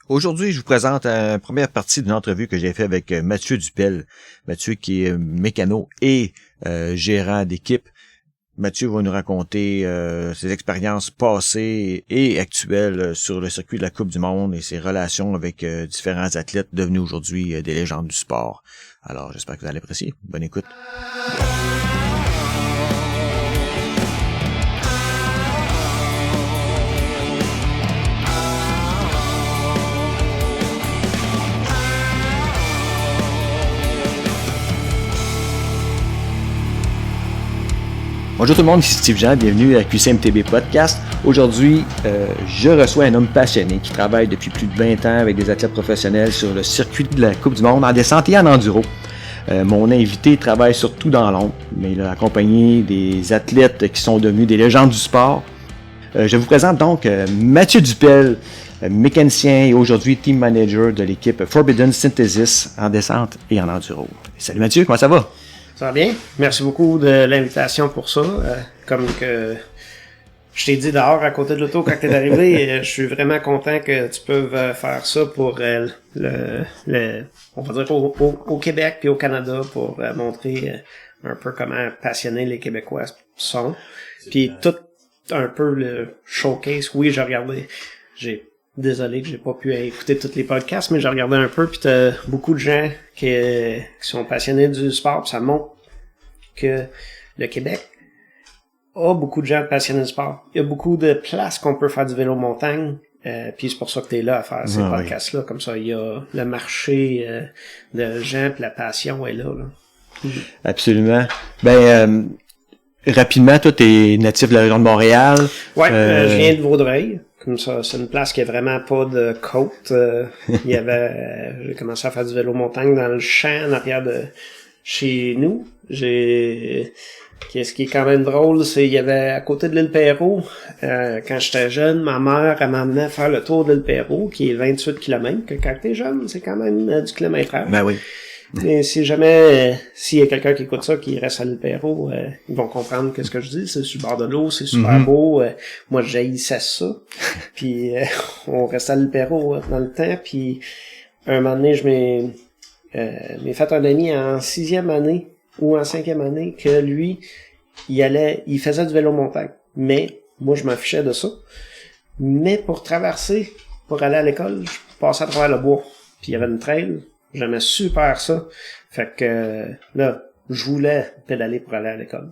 Aujourd'hui, je vous présente la première partie d'une entrevue que j'ai faite avec Mathieu Dupel. Mathieu qui est mécano et gérant d'équipe. Mathieu va nous raconter ses expériences passées et actuelles sur le circuit de la Coupe du Monde et ses relations avec différents athlètes devenus aujourd'hui des légendes du sport. Alors, j'espère que vous allez apprécier. Bonne écoute. Bonjour tout le monde, ici Steve Jean, bienvenue à QCMTB Podcast. Aujourd'hui, je reçois un homme passionné qui travaille depuis plus de 20 ans avec des athlètes professionnels sur le circuit de la Coupe du Monde en descente et en enduro. Mon invité travaille surtout dans l'ombre, mais il a accompagné des athlètes qui sont devenus des légendes du sport. Je vous présente donc Mathieu Dupel, mécanicien et aujourd'hui team manager de l'équipe Forbidden Synthesis en descente et en enduro. Salut Mathieu, comment ça va? Ça va bien? Merci beaucoup de l'invitation pour ça. Comme que je t'ai dit dehors à côté de l'auto quand t'es arrivé, je suis vraiment content que tu peux faire ça pour on va dire au Québec puis au Canada pour montrer un peu comment passionnés les Québécois sont. Puis tout un peu le showcase. Oui, j'ai regardé. Désolé que j'ai pas pu écouter tous les podcasts, mais j'ai regardé un peu, puis t'as beaucoup de gens qui sont passionnés du sport, puis ça montre que le Québec a beaucoup de gens passionnés du sport. Il y a beaucoup de places qu'on peut faire du vélo montagne, puis c'est pour ça que t'es là à faire ces podcasts-là. Comme ça, il y a le marché de gens, puis la passion est là. Absolument. Rapidement, toi, t'es natif de la région de Montréal. Ouais, je viens de Vaudreuil. Comme ça, c'est une place qui est vraiment pas de côte. J'ai commencé à faire du vélo montagne dans le champ en arrière de chez nous. Ce qui est quand même drôle, c'est il y avait à côté de l'île Perrot, quand j'étais jeune, ma mère elle m'emmenait faire le tour de l'île Perrot, qui est 28 km. Quand t'es jeune, c'est quand même du kilomètre-heure. Ben oui. Mais si jamais, s'il y a quelqu'un qui écoute ça, qui reste à l'île Perrot, ils vont comprendre ce que je dis. C'est sur le bord de l'eau, c'est super beau. Moi, j'haïssais ça. Puis, on restait à l'île Perrot dans le temps. Puis, un moment donné, je m'ai fait un ami en 6e année ou en 5e année que lui, il faisait du vélo montagne. Mais, moi, je m'en fichais de ça. Mais pour traverser, pour aller à l'école, je passais à travers le bois. Puis, il y avait une trail. J'aimais super ça. Fait que là, je voulais pédaler pour aller à l'école.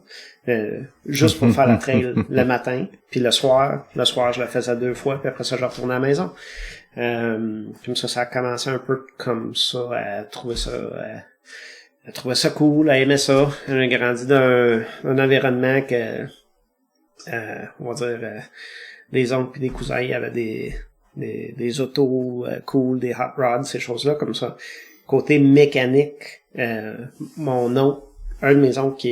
Juste pour faire la trail le matin. Puis le soir, je la faisais 2 fois. Puis après ça, je retournais à la maison. Comme ça a commencé un peu comme ça, à trouver ça cool, à aimer ça. J'ai grandi dans un environnement que, on va dire, des oncles et des cousins, il y avait des autos cool, des hot rods, ces choses-là comme ça. Côté mécanique, mon oncle, un de mes oncles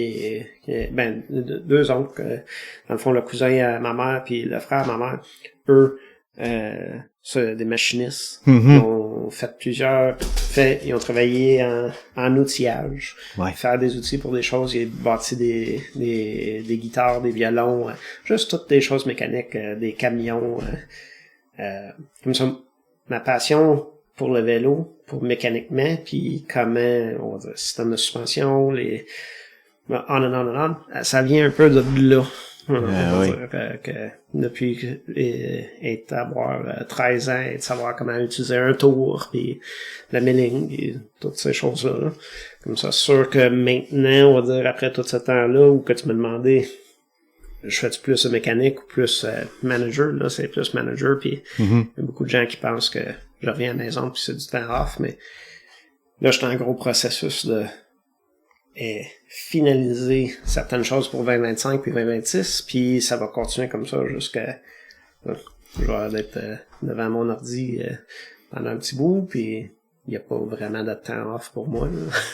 deux oncles, dans le fond le cousin à ma mère puis le frère à ma mère, eux, c'est des machinistes. Ils ont fait ils ont travaillé en outillage, faire des outils pour des choses, ils ont bâti des guitares, des violons, juste toutes des choses mécaniques, des camions. Comme ça, ma passion pour le vélo, pour mécaniquement, puis comment, on va dire, système de suspension, ça vient un peu de là. On va dire que depuis avoir 13 ans et de savoir comment utiliser un tour, puis le milling, puis toutes ces choses-là. Là. Comme ça, sûr que maintenant, on va dire, après tout ce temps-là, ou que tu me demandais, je fais-tu plus mécanique ou plus manager, là, c'est plus manager, puis il y a beaucoup de gens qui pensent que je reviens à la maison puis c'est du temps off, mais là, je suis en gros processus de finaliser certaines choses pour 2025 puis 2026, puis ça va continuer comme ça jusqu'à je vais être devant mon ordi pendant un petit bout, puis il n'y a pas vraiment de temps off pour moi.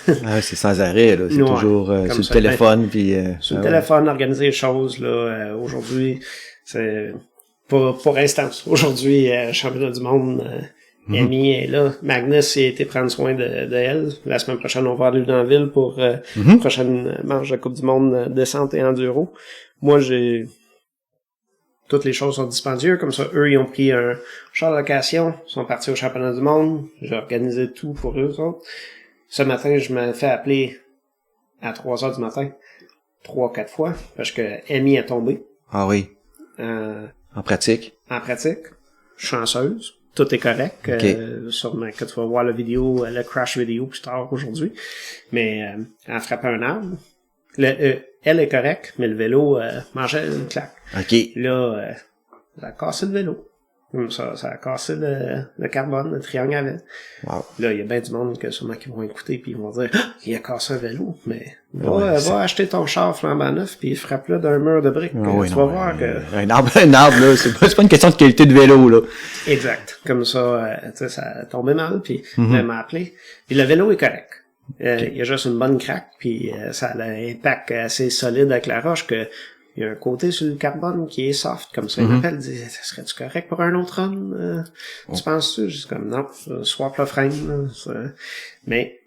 C'est sans arrêt, là. C'est toujours sur le téléphone. Puis sur le téléphone, organiser les choses. Là, aujourd'hui, c'est pour instance. Aujourd'hui, championnat du monde, Amy est là. Magnus a été prendre soin de elle. La semaine prochaine, on va aller dans la ville pour prochaine manche de Coupe du monde descente et enduro. Moi, j'ai toutes les choses sont dispendieuses. Comme ça, eux, ils ont pris un char de location, sont partis au championnat du monde. J'ai organisé tout pour eux autres. Ce matin, je me fais appeler à 3 heures du matin, 3-4 fois, parce que Amy est tombée. Ah oui. En pratique. Chanceuse. Tout est correct. Okay. Sûrement que tu vas voir la vidéo, le crash vidéo plus tard aujourd'hui. Mais elle a frappé un arbre. Elle est correcte, mais le vélo mangeait une claque. OK. Là, ça a cassé le vélo. Comme ça a cassé le carbone, le triangle avant. Wow. Là, il y a bien du monde que sûrement qui vont écouter puis ils vont dire « il a cassé un vélo », mais va acheter ton char flambant neuf puis frappe-le d'un mur de briques. Tu vas voir que... Un arbre, là, c'est pas une question de qualité de vélo, là. Exact. Comme ça, tu sais, ça a tombé mal puis elle m'a appelé. Puis le vélo est correct. Il y a juste une bonne craque puis ça a l'impact assez solide avec la roche que il y a un côté sur le carbone qui est soft, comme ça. Il m'appelle, il dit, serais-tu correct pour un autre homme? Tu penses-tu? Je dis comme, non, swap le frein, mais,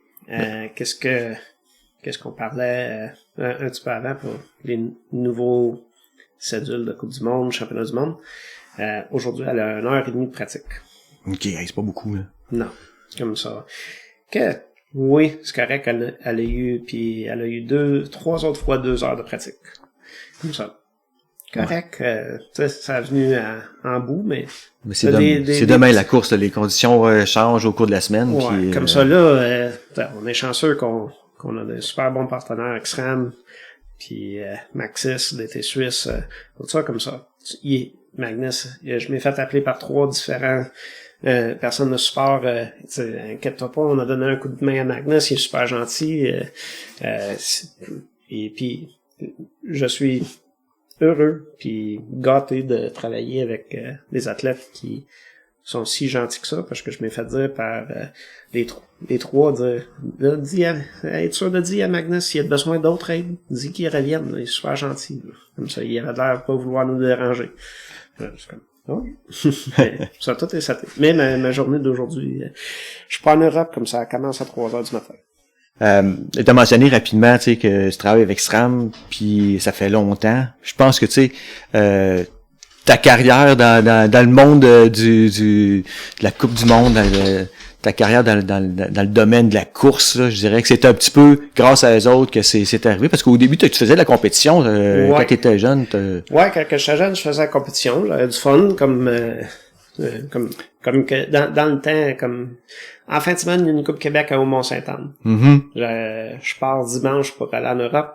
qu'est-ce qu'on parlait, un petit peu avant pour les nouveaux cédules de Coupe du Monde, Championnat du Monde. Aujourd'hui, elle a 1h30 de pratique. OK, c'est pas beaucoup, là. Non. Comme ça. Oui, c'est correct, elle a eu 3 autres fois 2 heures de pratique. Comme ça. Correct. Ouais. Ça a venu en bout, mais c'est demain la course, là, les conditions changent au cours de la semaine. Ouais, puis, comme ça, là, on est chanceux qu'on a des super bons partenaires avec SRAM, puis Maxis, DT Suisse, tout ça comme ça. Magnus, je m'ai fait appeler par 3 différents personnes de support. Inquiète-toi pas, on a donné un coup de main à Magnus, il est super gentil. Et puis je suis heureux puis gâté de travailler avec des athlètes qui sont si gentils que ça, parce que je m'ai fait dire par les trois être sûr de dire à Magnus s'il y a besoin d'autres aides, dis qu'il revienne, il est super gentil. Comme ça, il avait l'air de pas vouloir nous déranger. Je suis comme, oui. Ça, tout est saté. Mais ma journée d'aujourd'hui, je suis pas en Europe, comme ça commence à 3 heures du matin. T'as mentionné rapidement, tu sais, que tu travailles avec SRAM, puis ça fait longtemps. Je pense que, tu sais, ta carrière dans le monde de la Coupe du Monde, ta carrière dans le domaine de la course, là, je dirais que c'est un petit peu grâce à eux autres que c'est arrivé, parce qu'au début, tu faisais de la compétition quand tu étais jeune. Ouais, quand j'étais jeune, je faisais la compétition, j'avais du fun, comme que dans le temps, comme en fin de semaine, il y a une Coupe Québec à Mont-Saint-Anne. Je pars dimanche pour aller en Europe.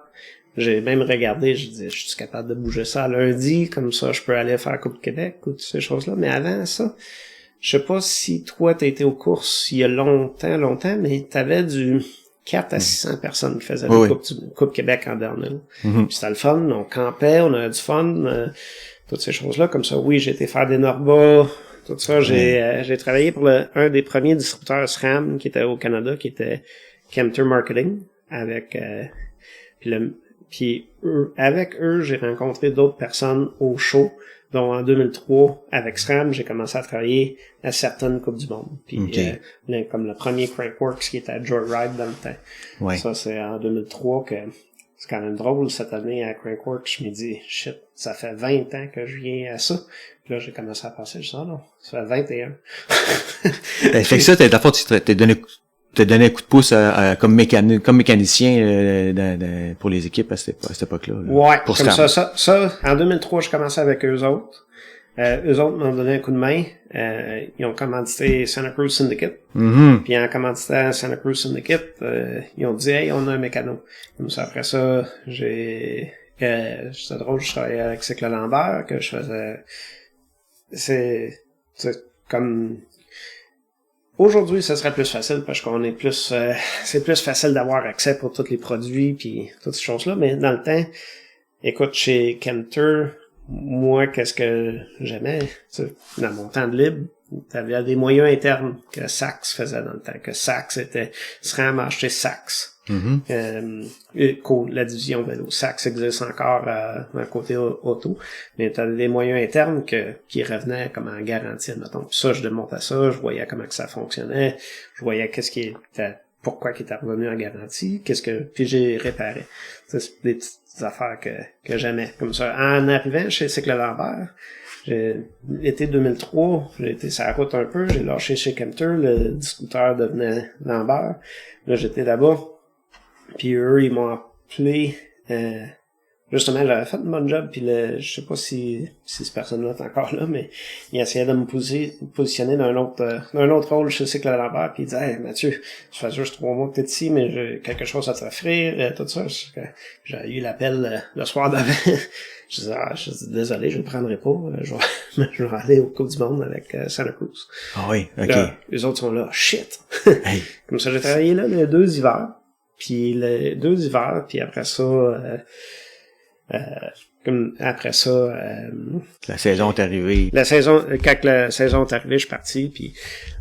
J'ai même regardé, je dis, je suis capable de bouger ça lundi, comme ça je peux aller faire Coupe Québec ou toutes ces choses-là. Mais avant ça, je sais pas si toi t'as été aux courses il y a longtemps, mais t'avais du 4 à 600 personnes qui faisaient la Coupe Québec en dernier. Puis c'était le fun, on campait, on avait du fun, toutes ces choses-là. Comme ça, oui, j'ai été faire des Norba, tout ça. J'ai travaillé pour un des premiers distributeurs SRAM qui était au Canada, qui était Kempter Marketing, avec puis avec eux, j'ai rencontré d'autres personnes au show, dont en 2003, avec SRAM, j'ai commencé à travailler à certaines Coupes du Monde. Puis comme le premier Crankworks qui était à Joyride dans le temps. Ouais. Ça, c'est en 2003 que c'est quand même drôle. Cette année, à Crankworks, je me dis, shit, ça fait 20 ans que je viens à ça. Puis là, j'ai commencé à penser, je dis, non, ça fait 21. Fait que ça, d'abord, tu t'es donné un coup de pouce comme mécanicien pour les équipes à cette époque-là. Là, ouais, pour comme ça, en 2003, je commençais avec eux autres. Eux autres m'ont donné un coup de main. Ils ont commandité Santa Cruz Syndicate. Puis en commanditant Santa Cruz Syndicate, ils ont dit, hey, on a un mécano. Comme ça, après ça, c'était drôle, je travaillais avec Cycle Lambert, que je faisais, c'est comme, aujourd'hui, ça serait plus facile parce qu'on est plus, c'est plus facile d'avoir accès pour tous les produits puis toutes ces choses-là. Mais dans le temps, écoute, chez Kempter, moi, qu'est-ce que j'aimais, dans mon temps de libre, t'avais des moyens internes que Saks faisait dans le temps, que Saks serait à acheter Saks. La division vélo. Saks existe encore dans le côté auto, mais t'as des moyens internes qui revenaient comme en garantie, admettons. Puis ça, je démontais ça, je voyais comment que ça fonctionnait, je voyais pourquoi qui était revenu en garantie, puis j'ai réparé. des affaires que j'aimais. Comme ça, en arrivant chez Cycle Lambert, l'été 2003, j'ai été sur la route un peu, j'ai lâché chez Kempter, le distributeur devenait Lambert. Là, j'étais là-bas. Puis eux, ils m'ont appelé, justement, j'avais fait une bonne job, puis je sais pas si cette personne-là est encore là, mais il essayait de me positionner dans un autre rôle chez Cycle Lambert, puis il disait, hey, Mathieu, ça fait juste 3 mois que t'es ici, mais j'ai quelque chose à t'offrir, tout ça. J'ai eu l'appel le soir d'avant. Je disais, désolé, je le prendrai pas, je vais aller au Coupe du Monde avec Santa Cruz. Ah oui, ok. Là, les autres sont là, shit! Hey. Comme ça, j'ai travaillé là les 2 hivers, puis après ça, La saison est arrivée. Quand la saison est arrivée, je suis parti, puis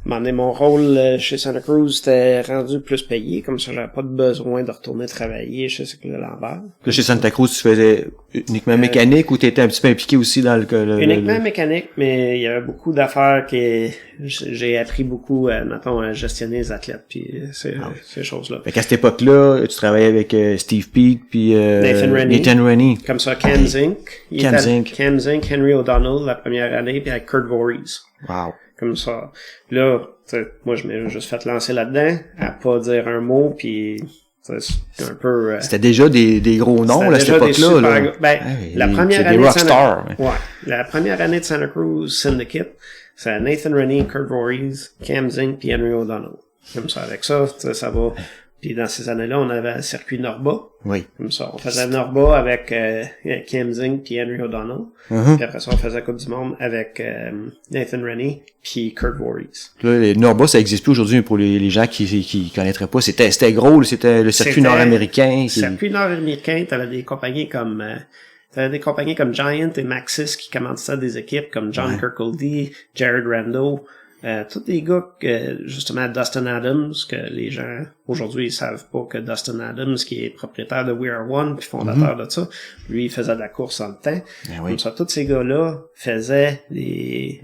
mon rôle chez Santa Cruz était rendu plus payé, comme ça j'avais pas de besoin de retourner travailler chez Cycle Lambert. Là, chez Santa Cruz, tu faisais uniquement mécanique ou t'étais un petit peu impliqué aussi dans uniquement mécanique, mais il y avait beaucoup d'affaires que j'ai appris beaucoup, mettons, à gestionner les athlètes, puis ces choses-là. Fait qu'à cette époque-là, tu travaillais avec Steve Peake puis Nathan Rennie. Comme ça, Cam Zink. Cam Zink, Henry O'Donnell la première année, puis avec Kurt Voorhees. Wow. Comme ça. Là, moi, je m'ai juste fait lancer là-dedans, à pas dire un mot, puis c'est un peu... C'était déjà des gros noms, là, à cette époque-là. Là. Ben, la première année des rockstars. La première année de Santa Cruz Syndicate, c'est Nathan Rennie, Kurt Voorhees, Cam Zink, puis Henry O'Donnell. Comme ça, avec ça, ça va... Puis dans ces années-là, on avait le circuit Norba. Oui. Comme ça, on faisait Norba avec Cam Zink puis Henry O'Donnell. Puis après ça, on faisait la Coupe du Monde avec Nathan Rennie puis Kurt Voorhees. Là, les Norba, ça existe plus aujourd'hui pour les gens qui connaîtraient pas. C'était gros, c'était le circuit nord-américain. Le circuit nord-américain, t'avais des compagnies comme Giant et Maxxis qui commandaient des équipes comme John Kirkcaldy, Jared Rando. Tous des gars justement Dustin Adams, que les gens aujourd'hui ils savent pas que Dustin Adams, qui est propriétaire de We Are One puis fondateur de ça, lui il faisait de la course en même temps. Comme ça, tous ces gars-là faisaient les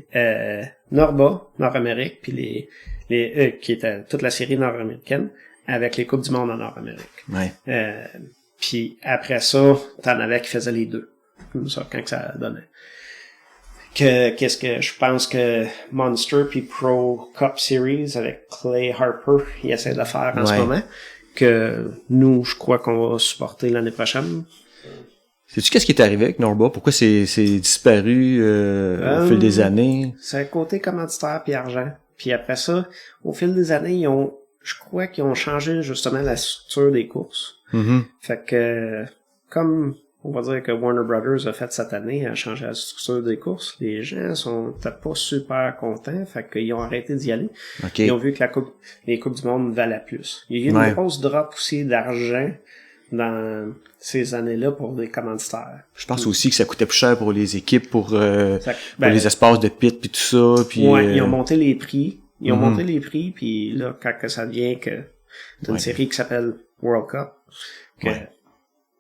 Norba, Nord-Amérique, puis qui était toute la série nord-américaine avec les Coupes du Monde en Nord-Amérique. Puis après ça, t'en avais qui faisaient les deux. Comme ça, quand que ça donnait. Qu'est-ce que je pense que Monster puis Pro Cup Series avec Clay Harper, il essaie de faire en ce moment, que nous, je crois qu'on va supporter l'année prochaine. Sais-tu qu'est-ce qui est arrivé avec Norba? Pourquoi c'est disparu au fil des années? C'est un côté commanditaire puis argent. Puis après ça, au fil des années, je crois qu'ils ont changé justement la structure des courses. Fait que, comme on va dire que Warner Brothers a fait cette année, a changé la structure des courses. Les gens sont pas super contents, fait qu'ils ont arrêté d'y aller. Ils ont vu que les Coupes du Monde valaient plus. Il y a eu une grosse drop aussi d'argent dans ces années-là pour des commanditaires. Je pense aussi que ça coûtait plus cher pour les équipes, pour les espaces de pit puis tout ça. Puis, ils ont monté les prix. Puis là, quand ça vient que t'as une série qui s'appelle World Cup,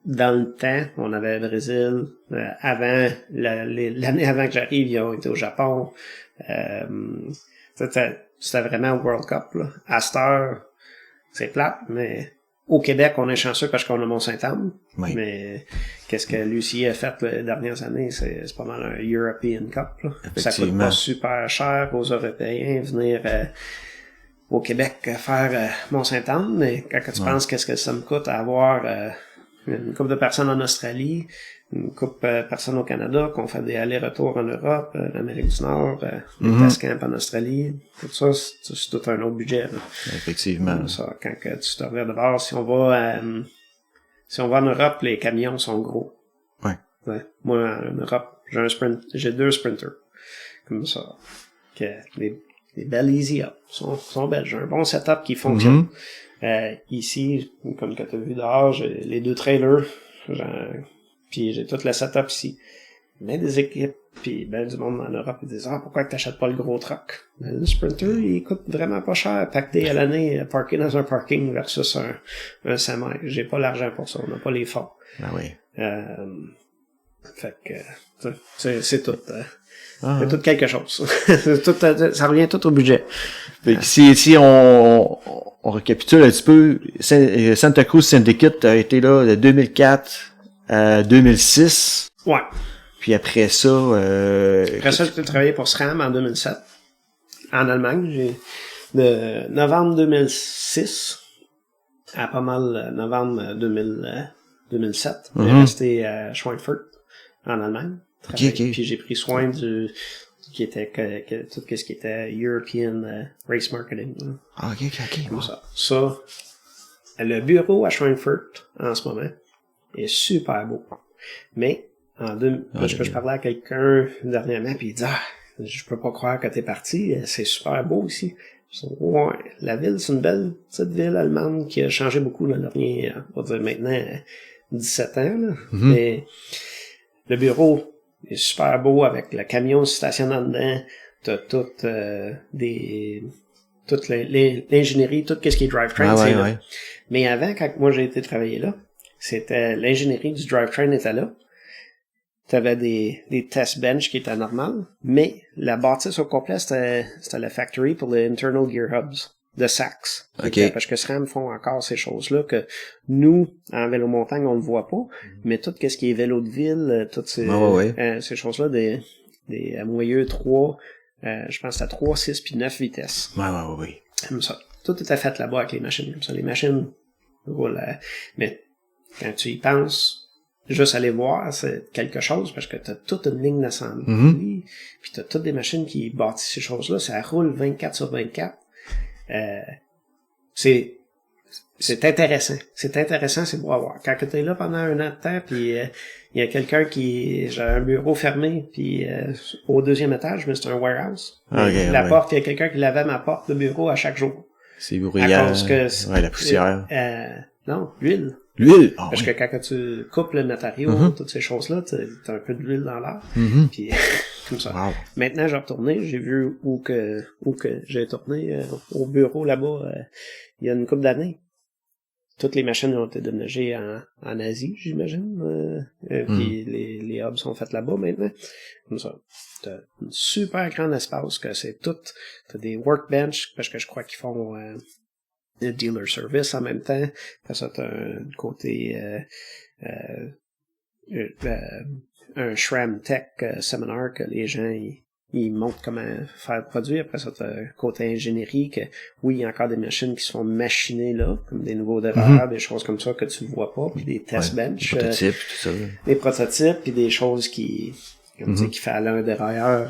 dans le temps, on avait le Brésil. Avant, l'année avant que j'arrive, ils ont été au Japon. C'était vraiment World Cup, là. À cette heure, c'est plate, mais au Québec, on est chanceux parce qu'on a Mont-Saint-Anne. Mais qu'est-ce que Lucie a fait les dernières années, c'est pas mal un European Cup, là. Ça coûte pas super cher aux Européens venir au Québec faire Mont-Saint-Anne, mais quand tu penses qu'est-ce que ça me coûte à avoir une couple de personnes en Australie, une couple de personnes au Canada, qu'on fait des allers-retours en Europe, l'Amérique du Nord, des test camps en Australie, tout ça, c'est tout un autre budget, là. Effectivement. Ça, quand tu te reviens de bord, si on va en Europe, les camions sont gros. Moi, en Europe, j'ai 2 sprinters. Comme ça. Les belles Easy Up sont belles. J'ai un bon setup qui fonctionne. Ici, comme que tu as vu dehors, j'ai les 2 trailers, puis j'ai tout le setup ici. Mais des équipes, puis du monde en Europe, ils disent « pourquoi t'achètes pas le gros truck? » Le Sprinter, il coûte vraiment pas cher, pacté à l'année, parké dans un parking versus un semi. J'ai pas l'argent pour ça, on n'a pas les fonds. Fait que, c'est tout. C'est tout quelque chose. Ça revient tout au budget. Fait que si on récapitule un petit peu, Santa Cruz Syndicate a été là de 2004 2006. Ouais. Puis après ça... Après ça, j'ai travaillé pour SRAM en 2007, en Allemagne. De novembre 2006 à pas mal novembre 2007. J'ai resté à Schweinfurt, en Allemagne. Okay. Puis j'ai pris soin tout ce qui était European Race Marketing. OK. Comme ça. Ça, le bureau à Schweinfurt, en ce moment, est super beau. Mais, parce que je parlais à quelqu'un dernièrement, puis il dit, je peux pas croire que t'es parti, c'est super beau ici. Je dis, ouais, la ville, c'est une belle petite ville allemande qui a changé beaucoup dans le dernier, on va dire maintenant, 17 ans, là. Mais, le bureau est super beau avec le camion stationné dedans, t'as toute l'ingénierie, tout ce qui est drivetrain, c'est là. Mais avant, quand moi j'ai été travailler là, c'était l'ingénierie du drivetrain était là. T'avais des test bench qui étaient normales, mais la bâtisse au complet, c'était la factory pour les internal gear hubs de Sachs. Parce que SRAM font encore ces choses-là que nous, en vélo montagne, on ne voit pas, mais tout ce qui est vélo de ville, toutes ces choses-là, des moyeux 3, je pense que c'était 3, 6 puis 9 vitesses. Oui. Comme ça. Tout était fait là-bas avec les machines comme ça. Les machines roulent. Mais quand tu y penses, juste aller voir, c'est quelque chose parce que t'as toute une ligne d'assembly, puis t'as toutes des machines qui bâtissent ces choses-là. Ça roule 24/24. C'est intéressant. C'est intéressant, c'est beau à voir. Quand t'es là pendant un an de temps, puis il y a quelqu'un j'ai un bureau fermé, puis au deuxième étage, mais c'est un warehouse. La porte, il y a quelqu'un qui lavait ma porte de bureau à chaque jour. C'est bruyant. À cause que la poussière. Non, l'huile. L'huile? Parce que quand tu coupes le matériau, toutes ces choses-là, t'as un peu d'huile dans l'air. Puis comme ça. Wow. Maintenant, j'ai retourné, j'ai vu où que j'ai tourné au bureau là-bas il y a une couple d'années. Toutes les machines ont été déménagées en Asie, j'imagine. Puis les hubs sont faits là-bas maintenant. Comme ça. T'as un super grand espace que c'est tout. T'as des workbench, parce que je crois qu'ils font le dealer service en même temps. Après ça, t'as un côté un SRAM Tech seminar que les gens ils montrent comment faire le produit. Après ça, t'as un côté ingénierie que oui, il y a encore des machines qui se font machiner là, comme des nouveaux démarreurs, des choses comme ça que tu vois pas, puis des test bench. Des prototypes, tout ça. Des prototypes, puis des choses qui tu sais, qui fait aller un dérailleur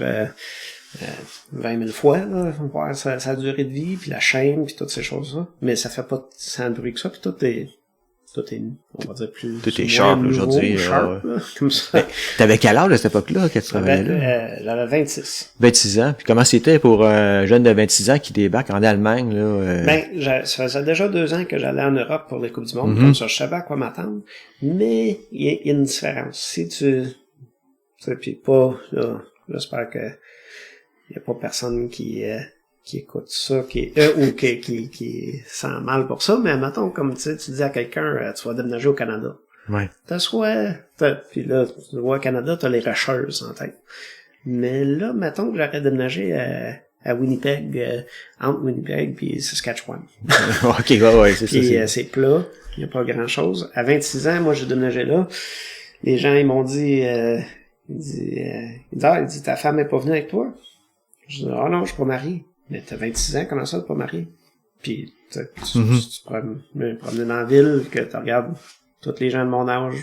20 000 fois, là, voir sa durée de vie, puis la chaîne, puis toutes ces choses-là. Mais ça fait pas tant de bruit que ça, puis tout est, on va dire plus... Tout est sharp, aujourd'hui. Comme ça. T'avais quel âge à cette époque-là, quand tu travaillais là? J'avais 26. 26 ans. Puis comment c'était pour un jeune de 26 ans qui débarque en Allemagne, là? Ça faisait déjà 2 ans que j'allais en Europe pour les Coupes du Monde, comme ça, je savais à quoi m'attendre. Mais, il y a une différence. Si tu sais, puis pas, là, j'espère que il y a pas personne qui écoute ça, qui sent mal pour ça, mais mettons, comme tu dis à quelqu'un, tu vas déménager au Canada. Ouais. Puis là, tu vois, au Canada, t'as les rocheuses en tête. Mais là, mettons que j'aurais déménagé à Winnipeg, entre Winnipeg puis Saskatchewan. OK, ouais, c'est ça. Puis c'est plat, il y a pas grand-chose. À 26 ans, moi, j'ai déménagé là. Les gens, ils m'ont dit, il dit, ta femme est pas venue avec toi? Je dis, non, je suis pas marié. Mais t'as 26 ans, comment ça, t'es pas marié? Puis, tu promener dans la ville, que tu regardes tous les gens de mon âge,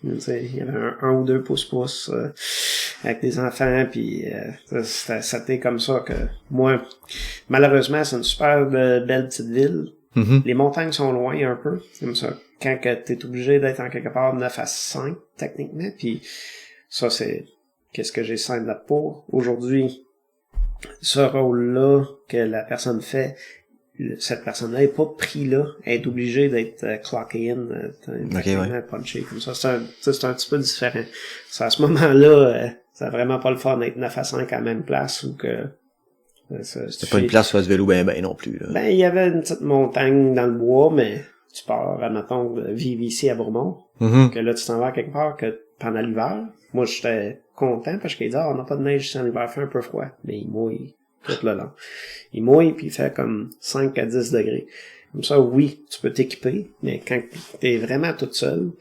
il y avait un ou deux pouces avec des enfants, puis c'était comme ça que moi, malheureusement, c'est une super belle petite ville. Les montagnes sont loin un peu, comme ça. Quand t'es obligé d'être en quelque part 9 à 5, techniquement, puis ça, c'est qu'est-ce que j'ai signed up pour. Aujourd'hui, ce rôle-là que la personne fait, cette personne-là est pas pris là, elle est obligée d'être clocké in, punché comme ça. C'est un petit peu différent. C'est à ce moment-là, c'est vraiment pas le fun d'être 9 à 5 à la même place ou que... c'est pas une place où faire du vélo ben non plus. Là. Ben, il y avait une petite montagne dans le bois, mais tu pars, admettons, vivre ici à Bourmont, que là, tu t'en vas quelque part que pendant l'hiver. Moi, j'étais content parce qu'il dit, on n'a pas de neige ici en hiver, il fait un peu froid. Mais il mouille tout le long. Il mouille puis il fait comme 5 à 10 degrés. Comme ça, oui, tu peux t'équiper, mais quand t'es vraiment toute seule,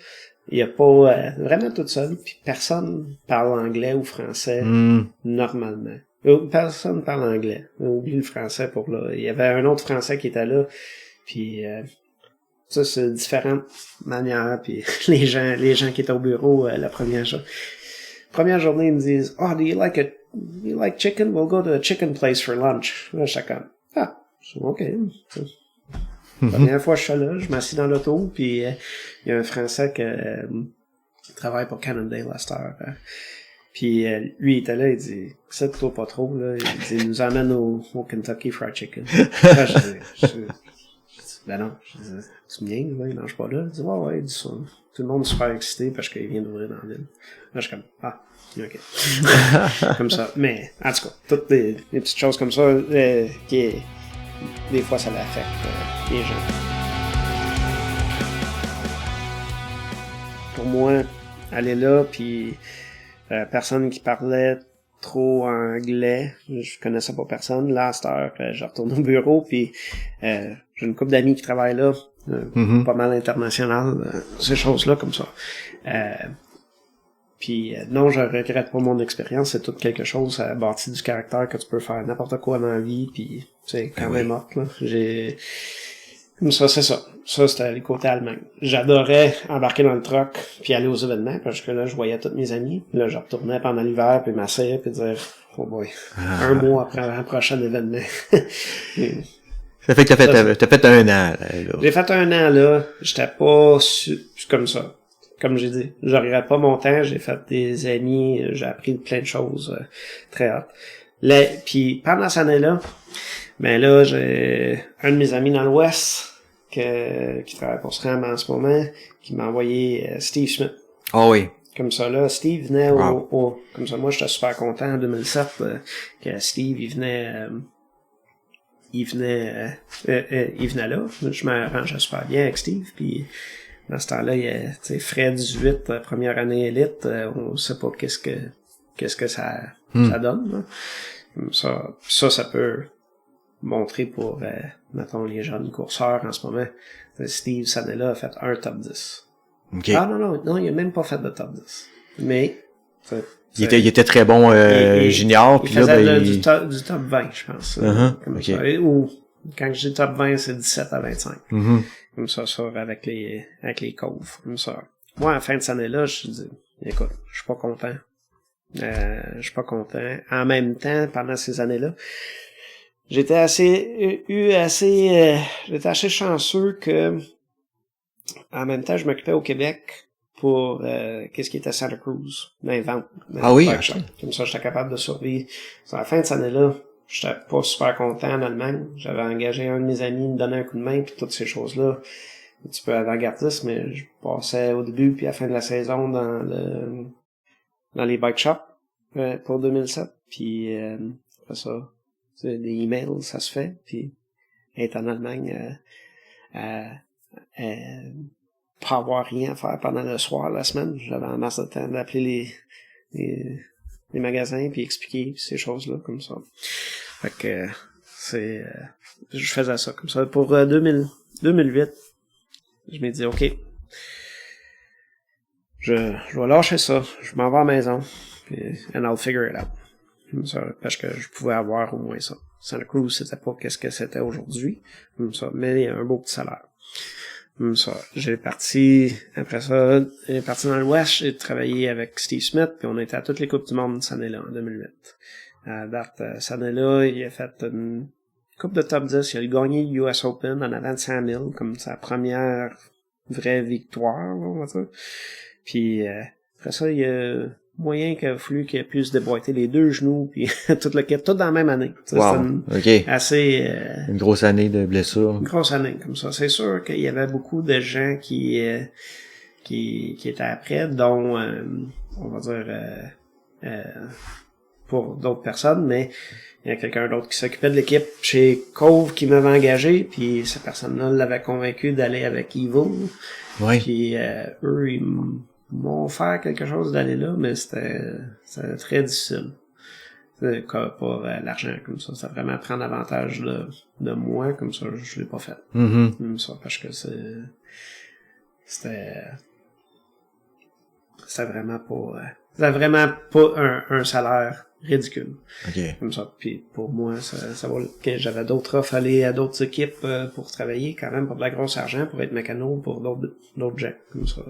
il y a pas vraiment tout seul, puis personne parle anglais ou français normalement. Personne parle anglais. Oublie le français pour là. Il y avait un autre français qui était là, puis ça c'est différentes manières, puis les gens qui étaient au bureau la première journée ils me disent do you like chicken? We'll go to a chicken place for lunch. Là j'étais comme ok. Première fois que je suis là, je m'assis dans l'auto, puis il y a un Français qui travaille pour Cannondale à cette heure. Puis lui, il était là, il dit « Ça, toi pas trop, là. » Il dit « Il nous emmène au Kentucky Fried Chicken. » Là, je dis « Ben non. » Je dis « Tu me niaises, là, il mange pas là. » Il dit « Ouais, il dit ça. » Tout le monde est super excité parce qu'il vient d'ouvrir dans la ville. Là, je suis comme « ok. » Comme ça. Mais, en tout cas, toutes les petites choses comme ça, des fois, ça l'affecte les gens. Pour moi, aller là, puis personne qui parlait trop anglais, je connaissais pas personne. Là, à cette heure, je retourne au bureau, puis j'ai une couple d'amis qui travaillent là, pas mal international, ces choses-là comme ça. Puis non, je regrette pas mon expérience, c'est tout quelque chose bâti du caractère que tu peux faire n'importe quoi dans la vie, puis c'est quand même hot, là. Comme ça, c'est ça. Ça, c'était les côtés Allemagne. J'adorais embarquer dans le truck puis aller aux événements, parce que là, je voyais tous mes amis. Là, je retournais pendant l'hiver, puis m'asseoir, puis dire « Oh boy, un mois après un prochain événement. » Ça fait que t'as fait un an, là. J'ai fait un an, là. J'étais pas comme ça. Comme j'ai dit, je regrette pas mon temps, j'ai fait des amis, j'ai appris plein de choses très hâte. Puis pendant cette année-là, ben là, j'ai un de mes amis dans l'Ouest qui travaille pour SRAM en ce moment, qui m'a envoyé Steve Smith. Ah oui. Comme ça, là, Steve venait comme ça, moi, j'étais super content en 2007 que Steve, il venait là. Je m'arrangeais super bien avec Steve, puis dans ce temps-là, il y a, Fred 18, première année élite, on sait pas qu'est-ce que ça donne, là. Ça peut montrer pour, mettons, les jeunes courseurs en ce moment. Steve, cette année-là, a fait un top 10. Okay. Non, il a même pas fait de top 10. Mais, il était très bon, junior, puis là, faisait du top 20, je pense. Comme okay. ça. Ou, quand je dis top 20, c'est 17 à 25. Comme ça, avec les coves. Comme ça. Moi, à la fin de cette année-là, je dis, écoute, je suis pas content. En même temps, pendant ces années-là, j'étais assez chanceux que, en même temps, je m'occupais au Québec pour, qu'est-ce qui était Santa Cruz, dans les ventes. Oui. Comme ça, j'étais capable de survivre. À la fin de cette année-là, j'étais pas super content en Allemagne. J'avais engagé un de mes amis, me donner un coup de main, puis toutes ces choses-là. Un petit peu avant-gardiste, mais je passais au début puis à la fin de la saison dans les bike shops pour 2007. Puis après ça, des emails, ça se fait. Puis être en Allemagne, pas avoir rien à faire pendant le soir, la semaine. J'avais en masse de temps d'appeler les magasins puis expliquer ces choses-là comme ça. Fait que je faisais ça comme ça. Pour 2008, je m'ai dit, OK, je vais lâcher ça. Je m'en vais à la maison. Puis, and I'll figure it out. Comme ça, parce que je pouvais avoir au moins ça. Santa Cruz, c'était pas qu'est-ce que c'était aujourd'hui. Comme ça, mais il y a un beau petit salaire. Comme ça, après ça, j'ai parti dans l'Ouest, j'ai travaillé avec Steve Smith, puis on était à toutes les Coupes du Monde cette année-là, en 2008. À date, cette année-là, il a fait une coupe de top 10, il a gagné US Open en avant de 100 000, comme sa première vraie victoire, on va dire. Puis après ça, il y a moyen qu'il a fallu qu'il ait pu se déboîter les deux genoux, puis tout le kit, tout dans la même année. Wow, c'est assez... une grosse année de blessures. Une grosse année, comme ça. C'est sûr qu'il y avait beaucoup de gens qui étaient après, dont, on va dire, pour d'autres personnes, mais il y a quelqu'un d'autre qui s'occupait de l'équipe chez Cove qui m'avait engagé, puis cette personne-là l'avait convaincu d'aller avec Evil. Oui. Puis eux, ils m'ont offert quelque chose d'aller là, mais c'était très difficile. Pour l'argent, comme ça. Ça vraiment prendre avantage de moi, comme ça, je l'ai pas fait. Comme ça, parce que c'était... c'était vraiment pas un salaire ridicule. OK. Comme ça. Puis pour moi, ça va. J'avais d'autres offres, aller à d'autres équipes pour travailler quand même pour de la grosse argent, pour être mécano pour d'autres gens. Comme ça.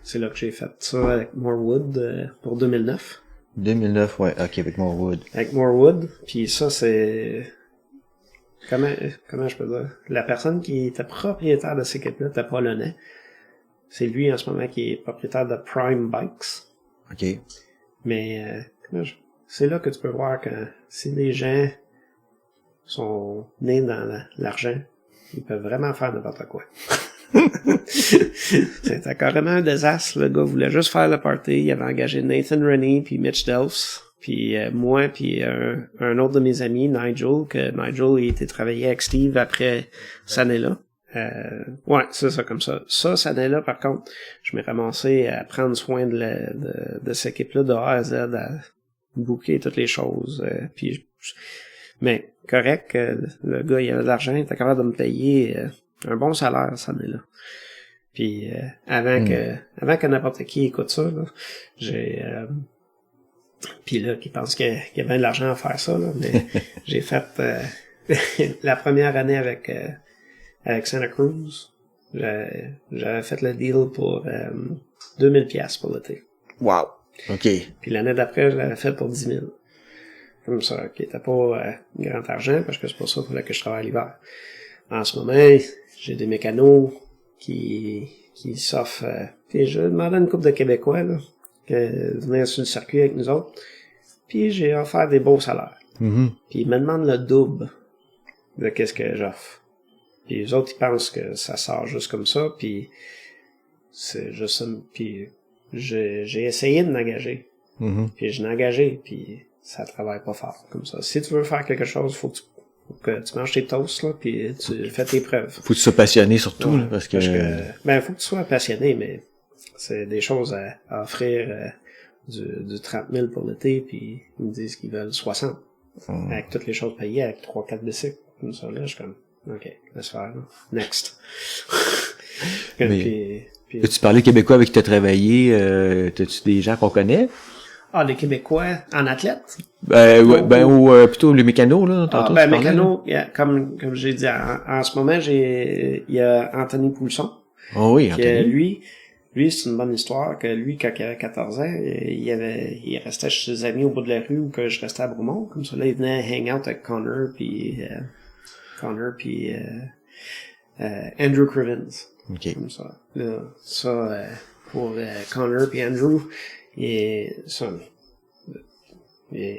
C'est là que j'ai fait ça avec Morewood pour 2009. 2009, ouais, OK, avec Morewood. Avec Morewood. Puis ça, c'est... Comment je peux dire? La personne qui était propriétaire de cette équipe-là était polonais. C'est lui en ce moment qui est propriétaire de Prime Bikes. OK. Mais c'est là que tu peux voir que si les gens sont nés dans l'argent, ils peuvent vraiment faire n'importe quoi. C'était carrément un désastre. Le gars voulait juste faire le party. Il avait engagé Nathan Rennie puis Mitch Delfs. Puis moi, puis un autre de mes amis, Nigel, il était travaillé avec Steve après cette année-là. Ouais, c'est ça, comme ça. Cette année-là, par contre, je m'ai ramassé à prendre soin de cette équipe-là de A à Z, à booker toutes les choses. Mais correct, le gars, il avait de l'argent, il était capable de me payer un bon salaire cette année-là. Puis avant que n'importe qui écoute ça, là, j'ai... Puis là, qui pense qu'il y a bien de l'argent à faire ça, là, mais j'ai fait la première année avec Santa Cruz. J'avais fait le deal pour 2000$ pour l'été. Wow. OK. Puis l'année d'après, je l'avais fait pour 10 000. Comme ça, qui était pas grand argent, parce que c'est pour ça qu'il fallait que je travaille l'hiver. En ce moment, j'ai des mécanos qui s'offrent. Puis je demandais à une couple de Québécois, là, de venir sur le circuit avec nous autres. Puis j'ai offert des beaux salaires. Mm-hmm. Puis ils me demandent le double de qu'est-ce que j'offre. Puis les autres, ils pensent que ça sort juste comme ça, puis c'est juste... Puis j'ai essayé de m'engager. Mm-hmm. Puis je l'ai engagé, puis ça travaille pas fort comme ça. Si tu veux faire quelque chose, faut que tu manges tes toasts, là, puis tu fais tes preuves. Faut que tu sois passionné surtout, ouais, là, parce que faut que tu sois passionné, mais c'est des choses à offrir du 30 000 pour l'été, puis ils me disent qu'ils veulent 60. Avec toutes les choses payées, avec 3-4 bicycles, comme ça, là, je suis comme, OK, laisse faire, là. Next. Mais, as-tu parlé québécois avec qui tu as travaillé? T'as-tu des gens qu'on connaît? Ah, les Québécois en athlète? Plutôt les mécanos, là, tantôt. Mécanos, comme j'ai dit, en ce moment, il y a Anthony Poulson. Oh oui, Anthony. Lui, c'est une bonne histoire, que lui, quand il avait 14 ans, il restait chez ses amis au bout de la rue, ou que je restais à Bromont, comme ça, là, il venait hang out avec Connor, puis Andrew Crivens. OK. Comme ça. Là, pour Connor puis Andrew,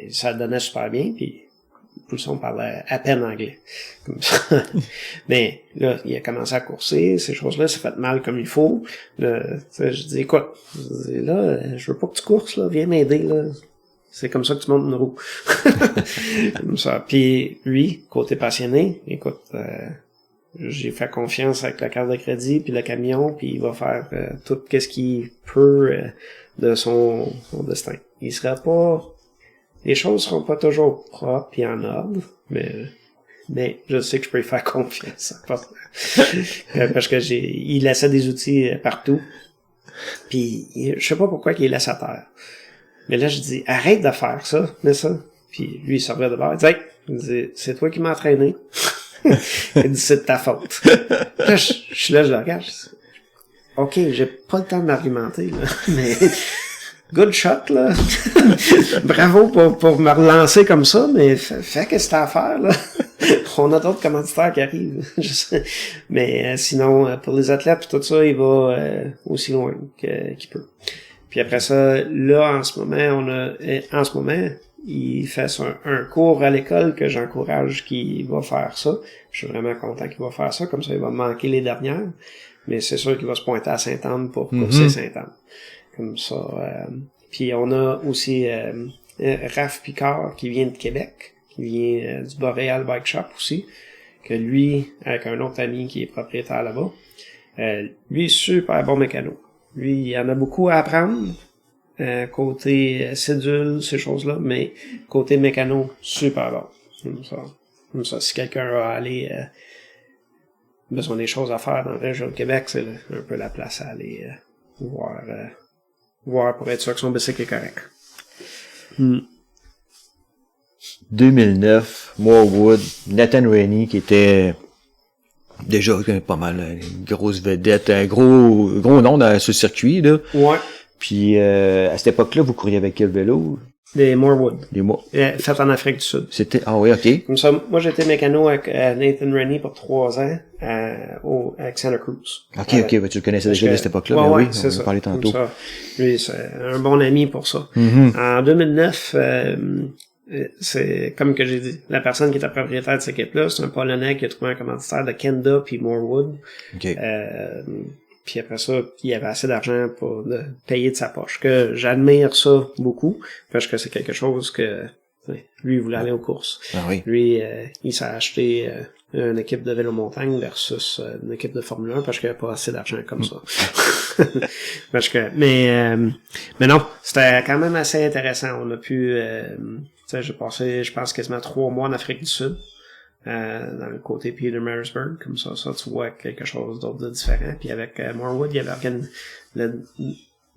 ça donnait super bien, puis Poulson parlait à peine anglais. Comme ça. Mais là, il a commencé à courser, ces choses-là, ça fait mal comme il faut. Là, je dis, écoute, je veux pas que tu courses, là, viens m'aider, là. C'est comme ça que tu montes une roue. Comme ça. Puis lui, côté passionné, écoute, j'ai fait confiance avec la carte de crédit puis le camion, puis il va faire tout ce qu'il peut de son destin. Il sera pas... Les choses seront pas toujours propres et en ordre, mais je sais que je peux y faire confiance. Parce que il laissait des outils partout. Puis je sais pas pourquoi il les laisse à terre. Mais là, je dis, arrête de faire ça, mets ça. Puis lui, il se revient de bord. Il dit, c'est toi qui m'as entraîné. Il dit, c'est de ta faute. Là, je suis là, je le regarde. Je dis, OK, j'ai pas le temps de m'argumenter, là. Mais, good shot, là. Bravo pour me relancer comme ça, mais fais qu'est-ce que t'as à faire, là. On a d'autres commanditaires qui arrivent. Je sais. Mais sinon, pour les athlètes et tout ça, il va aussi loin qu'il peut. Puis après ça, là, en ce moment, il fait un cours à l'école que j'encourage qu'il va faire ça. Je suis vraiment content qu'il va faire ça, comme ça il va manquer les dernières. Mais c'est sûr qu'il va se pointer à Sainte-Anne pour courser Sainte-Anne. Comme ça. Puis on a aussi Raph Picard qui vient de Québec, qui vient du Boréal Bike Shop aussi, que lui, avec un autre ami qui est propriétaire là-bas, lui, super bon mécano. Lui, il en a beaucoup à apprendre, côté cédule, ces choses-là, mais côté mécano, super bon. Comme ça, si quelqu'un a aller besoin des choses à faire dans la région de Québec, c'est un peu la place à aller voir voir pour être sûr que son bicycle est correct. 2009, Morewood, Nathan Rainey qui était déjà pas mal une grosse vedette, un gros nom dans ce circuit là. Ouais. Puis à cette époque-là, vous couriez avec quel vélo? Des Morewood. Fait en Afrique du Sud. C'était oui, OK. Comme ça, moi j'étais mécano avec Nathan Rainey pour 3 ans avec Santa Cruz. OK, tu le connaissais déjà de cette époque-là, ouais, oui, c'est on ça. va parler tantôt. Ça. Lui, c'est un bon ami pour ça. En 2009, c'est comme que j'ai dit, la personne qui était propriétaire de cette équipe-là, c'est un Polonais qui a trouvé un commanditaire de Kenda puis Morewood. OK. Puis après ça, il avait assez d'argent pour payer de sa poche. Que j'admire ça beaucoup, parce que c'est quelque chose que lui, il voulait aller aux courses. Ah oui. Lui, il s'est acheté une équipe de vélo montagne versus une équipe de Formule 1 parce qu'il n'y avait pas assez d'argent comme ça. Mais non, c'était quand même assez intéressant. On a pu, j'ai passé, je pense, quasiment 3 mois en Afrique du Sud. Dans le côté Pietermaritzburg, comme ça tu vois quelque chose d'autre de différent. Puis avec Morewood, il avait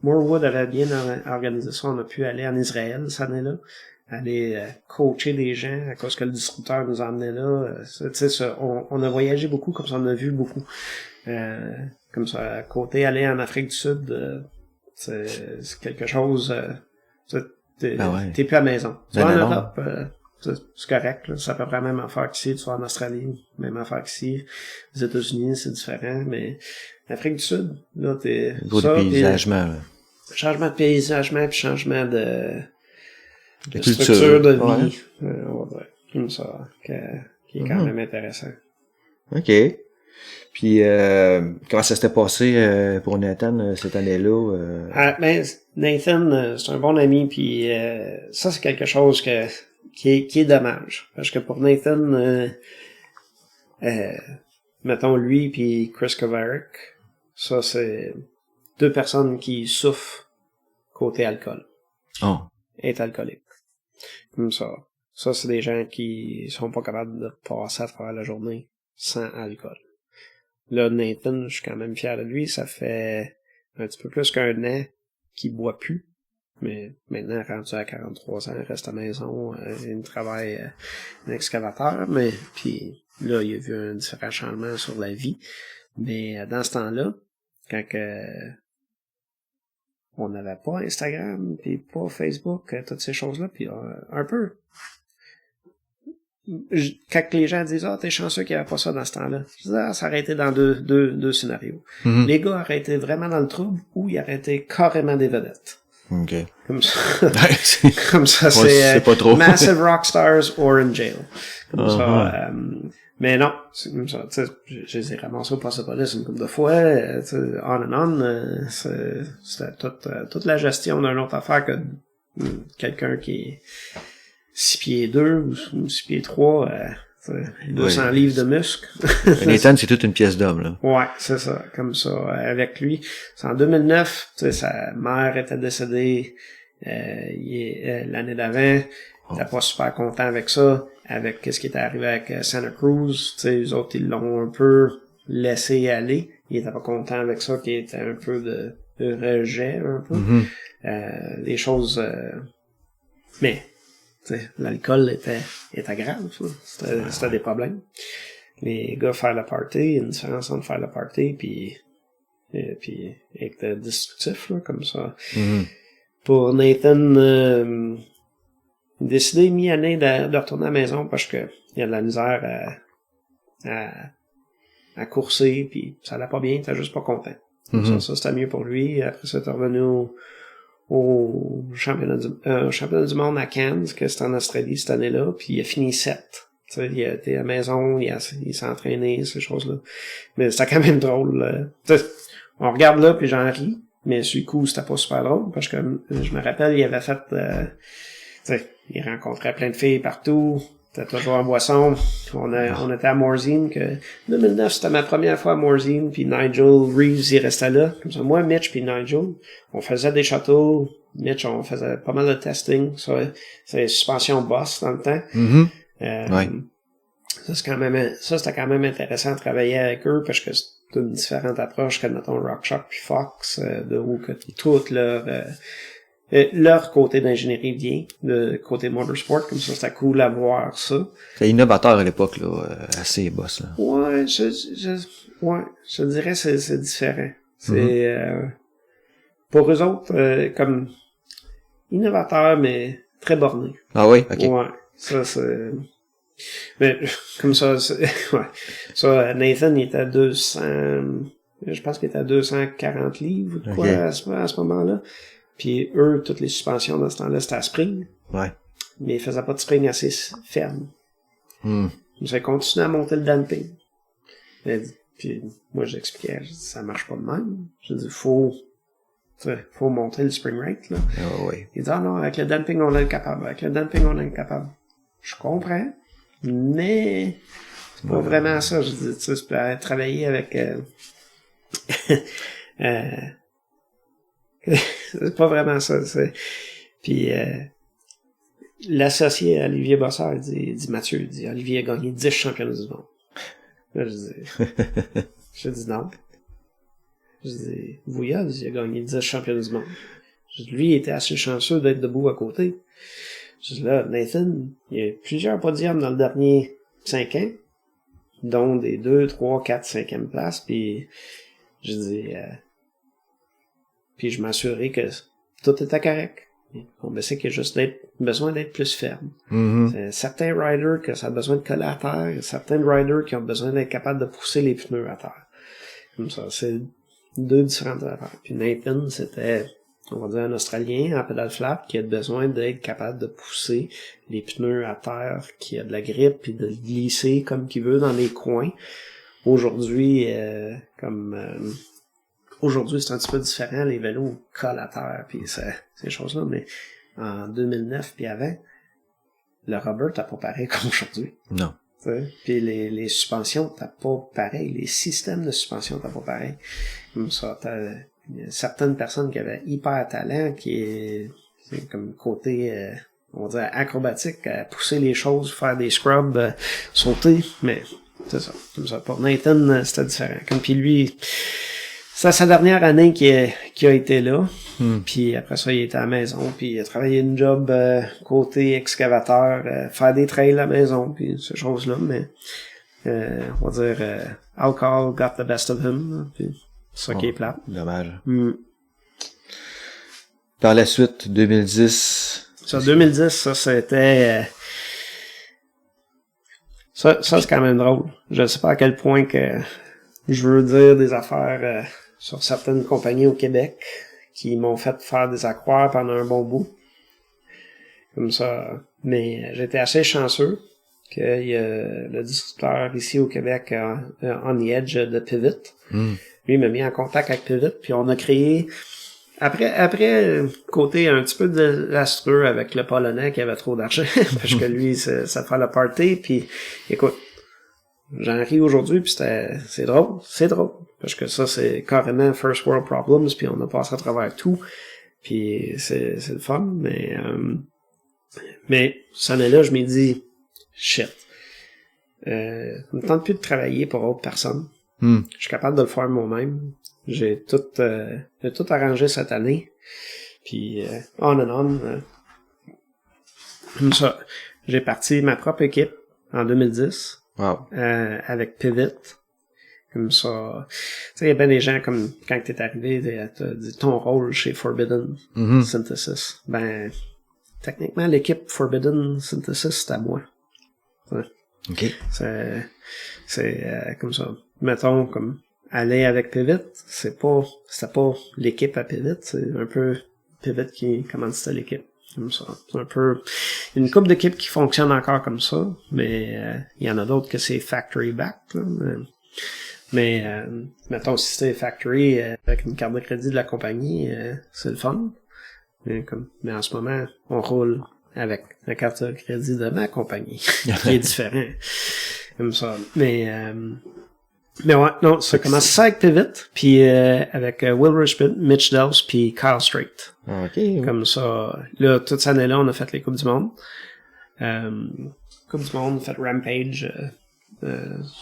Morewood avait bien organisé ça. On a pu aller en Israël cette année-là, aller coacher des gens à cause que le distributeur nous emmenait là. On a voyagé beaucoup, comme ça on a vu beaucoup. Comme ça, à côté, aller en Afrique du Sud, c'est quelque chose. T'es plus à la maison. Tu vas en Europe. C'est correct, là. C'est à peu près la même affaire qu'ici, tu vas en Australie, même affaire qu'ici. Les États-Unis, c'est différent, mais l'Afrique du Sud, là, t'es... de paysagement, là. Changement de paysagement, puis changement de culture, structure de vie. On va dire, comme ça, qui est quand même intéressant. OK. Puis, comment ça s'était passé pour Nathan cette année-là? Nathan, c'est un bon ami, puis ça, c'est quelque chose qui est dommage. Parce que pour Nathan, mettons lui puis Chris Kovarik, ça c'est 2 personnes qui souffrent côté alcool. Oh. Être alcoolique. Comme ça. Ça, c'est des gens qui sont pas capables de passer à travers la journée sans alcool. Là, Nathan, je suis quand même fier de lui. Ça fait un petit peu plus qu'un an qu'il boit plus. Mais maintenant, rendu à 43 ans, il reste à la maison, il travaille en excavateur, mais puis là, il a vu un différent changement sur la vie. Mais dans ce temps-là, quand on n'avait pas Instagram, puis pas Facebook, toutes ces choses-là, puis un peu. Quand les gens disent t'es chanceux qu'il n'y avait pas ça dans ce temps-là, je dis ça aurait été dans deux scénarios. Les gars auraient été vraiment dans le trouble ou ils auraient été carrément des vedettes. OK. Comme ça, c'est pas trop. Massive Rockstars or in jail. Comme ça, mais non, c'est comme ça, tu sais, je les ai ramassés au Passapolis une couple de fois, on and on, c'était toute la gestion d'une autre affaire que quelqu'un qui est 6 pieds 2 ou 6 pieds 3, 200 livres de muscles. Nathan, c'est toute une pièce d'homme, là. Ouais, c'est ça, comme ça, avec lui. C'est en 2009, tu sais, sa mère était décédée, l'année d'avant. Il était pas super content avec ça, avec ce qui était arrivé avec Santa Cruz. Tu sais, les autres, ils l'ont un peu laissé aller. Il était pas content avec ça, qui était un peu de rejet, un peu. Les choses, mais, l'alcool était grave, ça. C'était des problèmes. Les gars faire le party, il y a une différence entre faire le party puis être destructif, là, comme ça. Pour Nathan, il a décidé mi-année de retourner à la maison parce que il y a de la misère à courser puis ça allait pas bien, il était juste pas content. Ça c'était mieux pour lui. Après ça, il est revenu au championnat du monde à Cairns, que c'était en Australie cette année-là, puis il a fini 7. T'sais, il a été à la maison, il s'est entraîné, ces choses-là. Mais c'était quand même drôle. On regarde là, puis j'en ris, mais sur le coup, c'était pas super drôle, parce que je me rappelle, il avait fait... il rencontrait plein de filles partout, c'était toujours en boisson. On était à Morzine, que 2009, c'était ma première fois à Morzine, puis Nigel Reeves, il restait là. Comme ça, moi, Mitch puis Nigel, on faisait des châteaux. Mitch, on faisait pas mal de testing. C'est suspension boss dans le temps. Ouais. Ça, c'était quand même intéressant de travailler avec eux, parce que une différente approche que, mettons, RockShox puis Fox, de où que tout leur côté d'ingénierie vient, de côté motorsport, comme ça, c'était cool à voir ça. C'est innovateur à l'époque, là, assez boss, là. Ouais, je dirais c'est différent. C'est, pour eux autres, comme innovateur, mais très borné. Ah oui? Ok. Ouais, ça, c'est... Mais, comme ça, ouais. Ça, Nathan, il était à 200... Je pense qu'il était à 240 livres, quoi, à ce moment-là. Puis eux, toutes les suspensions dans ce temps-là, c'était à spring. Ouais. Mais ils faisaient pas de spring assez ferme. Ils ont continué à monter le damping. Puis moi, j'expliquais, je dis, ça marche pas de même. Je dis, faut monter le spring rate, là. Ah oui. Il dit, ah non, avec le damping, on est capable. Avec le damping, on est capable. Je comprends. Mais c'est pas vraiment ça. Je dis, tu sais, c'est pour travailler avec... c'est pas vraiment ça. Puis l'associé à Olivier Bossard, il dit Mathieu, il dit Olivier a gagné 10 championnats du monde. Là, je dis non. Je dis Vouillard, il a gagné 10 championnats du monde. Je dis, lui, il était assez chanceux d'être debout à côté. Je dis là, Nathan, il y a plusieurs podiums dans le dernier 5 ans, dont des 2, 3, 4, 5e places, puis je dis puis je m'assurais que tout était correct. On sait qu'il y a juste besoin d'être plus ferme. Certains riders que ça a besoin de coller à terre, certains riders qui ont besoin d'être capables de pousser les pneus à terre. Comme ça, c'est deux différentes affaires. Puis Nathan, c'était, on va dire, un Australien en pédale flat qui a besoin d'être capable de pousser les pneus à terre, qui a de la grippe, puis de glisser comme qu'il veut dans les coins. Aujourd'hui, aujourd'hui, c'est un petit peu différent, les vélos collent à terre, puis ces choses-là, mais en 2009 puis avant, le rubber t'as pas pareil comme aujourd'hui. Non. Puis les suspensions t'as pas pareil, les systèmes de suspension t'as pas pareil. Comme ça, t'as certaines personnes qui avaient hyper talent, c'est comme côté, on va dire, acrobatique, à pousser les choses, faire des scrubs, sauter, mais c'est ça. Comme ça. Pour Nathan, c'était différent. Comme puis lui, c'est sa dernière année qui a été là. Puis après ça, il était à la maison, puis il a travaillé une job côté excavateur, faire des trails à la maison, puis ces choses-là, mais on va dire alcohol got the best of him, puis c'est ça qui est plate. Dommage. Par la suite, 2010... Ça, 2010, ça, c'était... Ça, c'est quand même drôle. Je sais pas à quel point que je veux dire des affaires sur certaines compagnies au Québec qui m'ont fait faire des accroires pendant un bon bout. Comme ça. Mais j'étais assez chanceux qu'il y a le distributeur ici au Québec, On the Edge de Pivot. Lui, il m'a mis en contact avec Pivot, puis on a créé... Après, côté un petit peu désastreux avec le Polonais qui avait trop d'argent, parce que lui, ça fait le party, puis écoute, j'en ris aujourd'hui, puis c'est drôle, parce que ça, c'est carrément first world problems, puis on a passé à travers tout, puis c'est le fun, mais cette année-là, je m'ai dit, shit, ça me tente plus de travailler pour autre personne, je suis capable de le faire moi-même, j'ai tout arrangé cette année, puis on and on, comme ça, j'ai parti ma propre équipe en 2010, avec Pivot. Comme ça, tu sais, il y a bien des gens comme quand t'es arrivé, t'as dit ton rôle chez Forbidden Synthesis. Ben, techniquement, l'équipe Forbidden Synthesis, c'est à moi. Ouais. OK. C'est comme ça. Mettons, comme aller avec Pivot, c'était pas l'équipe à Pivot, c'est un peu Pivot qui commanditait l'équipe. Comme ça. C'est un peu une couple d'équipes qui fonctionnent encore comme ça, mais il y en a d'autres que c'est factory back. Là, mais mettons si c'est factory avec une carte de crédit de la compagnie, c'est le fun. Mais en ce moment, on roule avec la carte de crédit de ma compagnie, qui est différent. Comme ça. Mais ouais, non, ça commence ça avec Pivot, puis avec Will Rushpin, Mitch Dels, puis Kyle Strait. OK. Comme ça, là, toute cette année-là, on a fait les Coupes du Monde. Coupe du Monde, on a fait Rampage,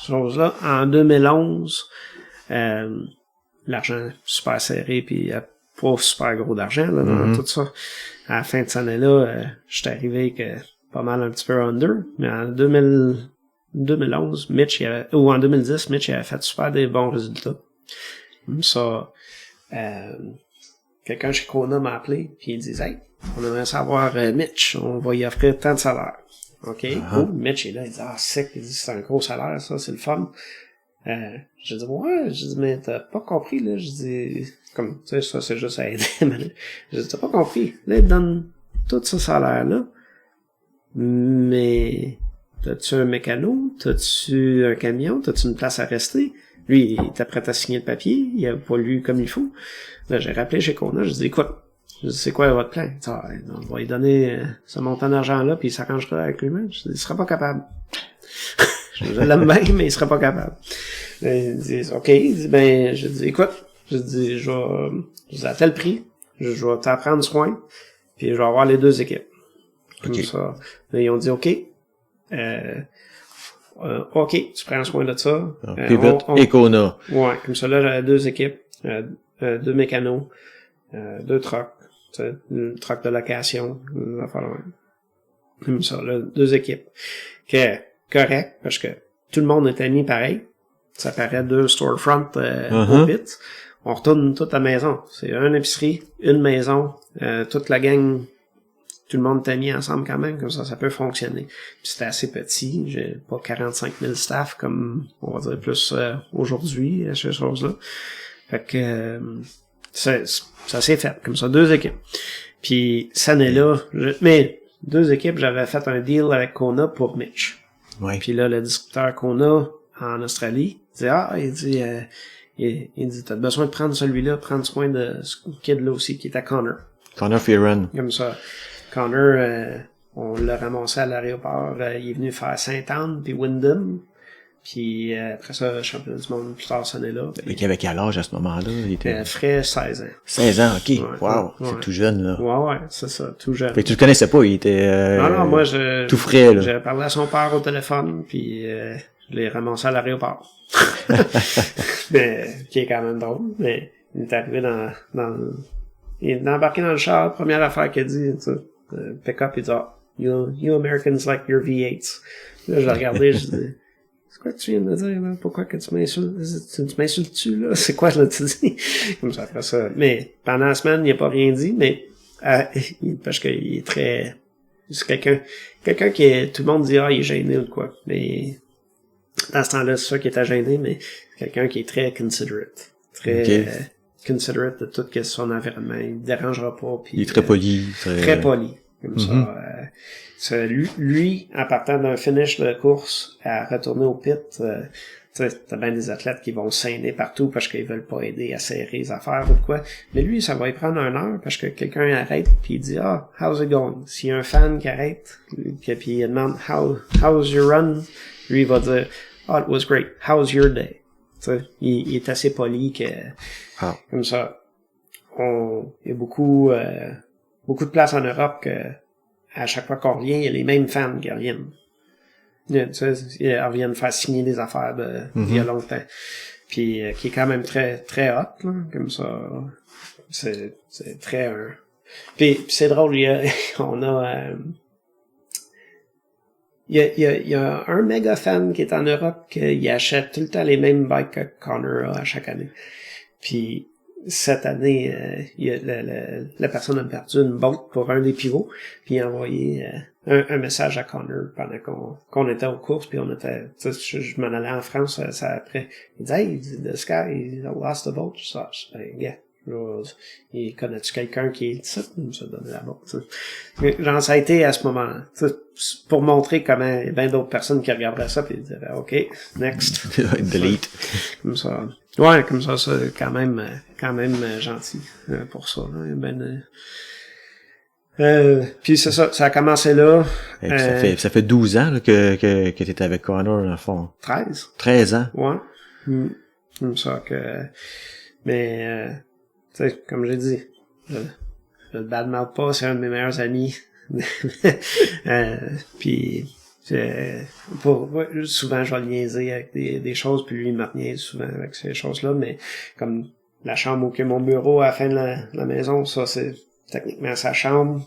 choses-là. En 2011, l'argent super serré, puis pas super gros d'argent là, dans tout ça. À la fin de cette année-là, j'étais arrivé que pas mal un petit peu under, mais en 2011, ou en 2010, Mitch il avait fait super des bons résultats. Ça, quelqu'un chez Kona m'a appelé, puis il disait « Hey, on aimerait savoir Mitch, on va y offrir tant de salaire. » OK, cool. Mitch est là, il dit « Ah, sec, il dit c'est un gros salaire, ça, c'est le fun. » J'ai dit « Ouais, j'ai dit, mais t'as pas compris, là. » J'ai dit, comme, tu sais, ça, c'est juste à aider. J'ai dit « T'as pas compris. Là, il te donne tout ce salaire-là. Mais, t'as-tu un mécano? T'as-tu un camion? T'as-tu une place à rester? » Lui, il était prêt à signer le papier. Il a pas lu comme il faut. Là, j'ai rappelé chez Kona. J'ai dit « Écoute, c'est quoi votre plan? » On va lui donner ce montant d'argent-là, puis il s'arrangera avec lui-même. Je dis, il sera pas capable. Je l'aime bien, mais il sera pas capable. Il dit, OK. Il dit, ben, je dis, écoute, je dis, je vais à tel prix, je vais t'en prendre soin, puis je vais avoir les deux équipes. Comme ça. Là, ils ont dit, OK. OK, tu prends soin de ça. Pivot et Kona. Ouais, comme ça, là, j'avais deux équipes, deux mécanos, deux trucks, une truck de location, une affaire de même. Comme ça, là, deux équipes. Correct, parce que tout le monde était mis pareil. Ça paraît deux storefronts au pit. On retourne toute la maison. C'est une épicerie, une maison, toute la gang, tout le monde était mis ensemble quand même, comme ça peut fonctionner. Puis c'était assez petit, j'ai pas 45 000 staff comme, on va dire, plus aujourd'hui, ces choses-là. Fait que ça s'est fait, comme ça, deux équipes. Puis cette année-là, mais deux équipes, j'avais fait un deal avec Kona pour Mitch. Ouais. Puis là, le distributeur qu'on a en Australie, il dit, t'as besoin de prendre celui-là, prendre soin de ce kid-là aussi, qui est à Connor. Connor Fearon. Comme ça. Connor, on l'a ramassé à l'aéroport, il est venu faire Sainte-Anne, puis Wyndham. Puis après ça, championnat du monde plus tard cette année-là. Mais il avait quel âge à ce moment-là? Il était... Frais 16 ans. 16 ans, ok. Ouais, wow, c'est tout jeune, là. Ouais, c'est ça, tout jeune. Fait que tu le connaissais pas, il était non, moi, tout frais, là. J'ai parlé à son père au téléphone, puis je l'ai ramassé à l'aéroport. Mais, qui est quand même drôle, mais il est arrivé il est embarqué dans le char, première affaire qu'il a dit, tu sais, pick-up, il dit, you Americans like your V8s. Là, je l'ai regardé, je dis, c'est quoi que tu viens de me dire, là? Pourquoi que tu m'insultes? Tu m'insultes-tu, là? C'est quoi, là, tu dis? Comme ça, après ça. Mais, pendant la semaine, il a pas rien dit, mais, parce qu'il est très, c'est quelqu'un qui est, tout le monde dit, il est gêné ou quoi. Mais, dans ce temps-là, c'est ça qui était gêné, mais, quelqu'un qui est très considerate. Très, considerate de tout que son environnement. Il ne dérangera pas. Puis, il est très poli. Très poli. Comme ça. Lui, en partant d'un finish de course à retourner au pit, t'as bien des athlètes qui vont s'aîner partout parce qu'ils veulent pas aider à serrer les affaires ou de quoi. Mais lui, ça va y prendre 1 heure parce que quelqu'un arrête puis il dit, how's it going? S'il y a un fan qui arrête, puis il demande, how's your run? Lui, il va dire, it was great. How's your day? Il est assez poli que, comme ça, il y a beaucoup de places en Europe que, à chaque fois qu'on revient, il y a les mêmes fans qui reviennent. Ils reviennent faire signer des affaires il y a longtemps. Puis, qui est quand même très, très hot, là, comme ça. C'est très, Puis c'est drôle, il y a un méga fan qui est en Europe qui achète tout le temps les mêmes bikes que Connor a à chaque année. Puis cette année, la personne a perdu une botte pour un des pivots, puis il a envoyé un message à Connor pendant qu'on était aux courses, puis on était, je m'en allais en France, ça après. Il dit, hey, this guy, he lost the boat. Ça, yeah. Il connais-tu quelqu'un qui est ça? Il me donne la botte. Genre, ça a été à ce moment-là. Pour montrer comment il y a bien d'autres personnes qui regarderaient ça, puis ils diraient, OK, next. Delete. Comme ça. Ouais, comme ça, c'est quand même gentil pour ça. Puis c'est ça, ça a commencé là. Ça fait 12 ans là, que t'étais avec Connor, dans le fond. 13 ans. Ouais. Comme ça que... Mais, tu sais, comme j'ai dit, je le badmouth pas, c'est un de mes meilleurs amis. Puis, Souvent, je vais le niaiser avec des choses, puis lui, il me niaise souvent avec ces choses-là, mais comme la chambre où est mon bureau à la fin de la maison, ça, c'est techniquement sa chambre.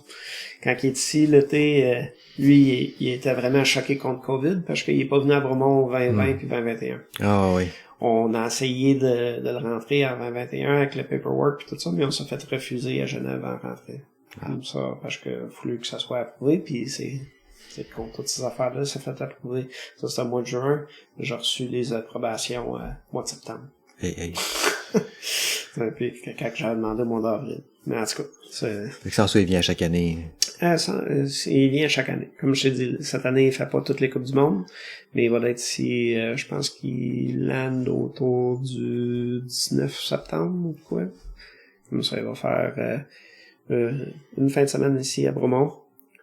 Quand il est ici, l'été, lui, il était vraiment choqué contre COVID, parce qu'il est pas venu à Bromont 2020 puis 2021. Ah oui. On a essayé de le rentrer en 2021 avec le paperwork et tout ça, mais on s'est fait refuser à Genève en rentrée. Comme ça, parce que voulu que ça soit approuvé, puis c'est contre toutes ces affaires-là, ça fait approuver. Ça, c'était au mois de juin. J'ai reçu les approbations au mois de septembre. Hey. Puis quand j'avais demandé au mois d'avril. Mais en tout cas, c'est... Fait que ça, il vient chaque année. Il vient chaque année. Comme je t'ai dit, cette année, il fait pas toutes les Coupes du Monde, mais il va être ici, je pense qu'il lande autour du 19 septembre ou quoi. Comme ça, il va faire une fin de semaine ici à Bromont.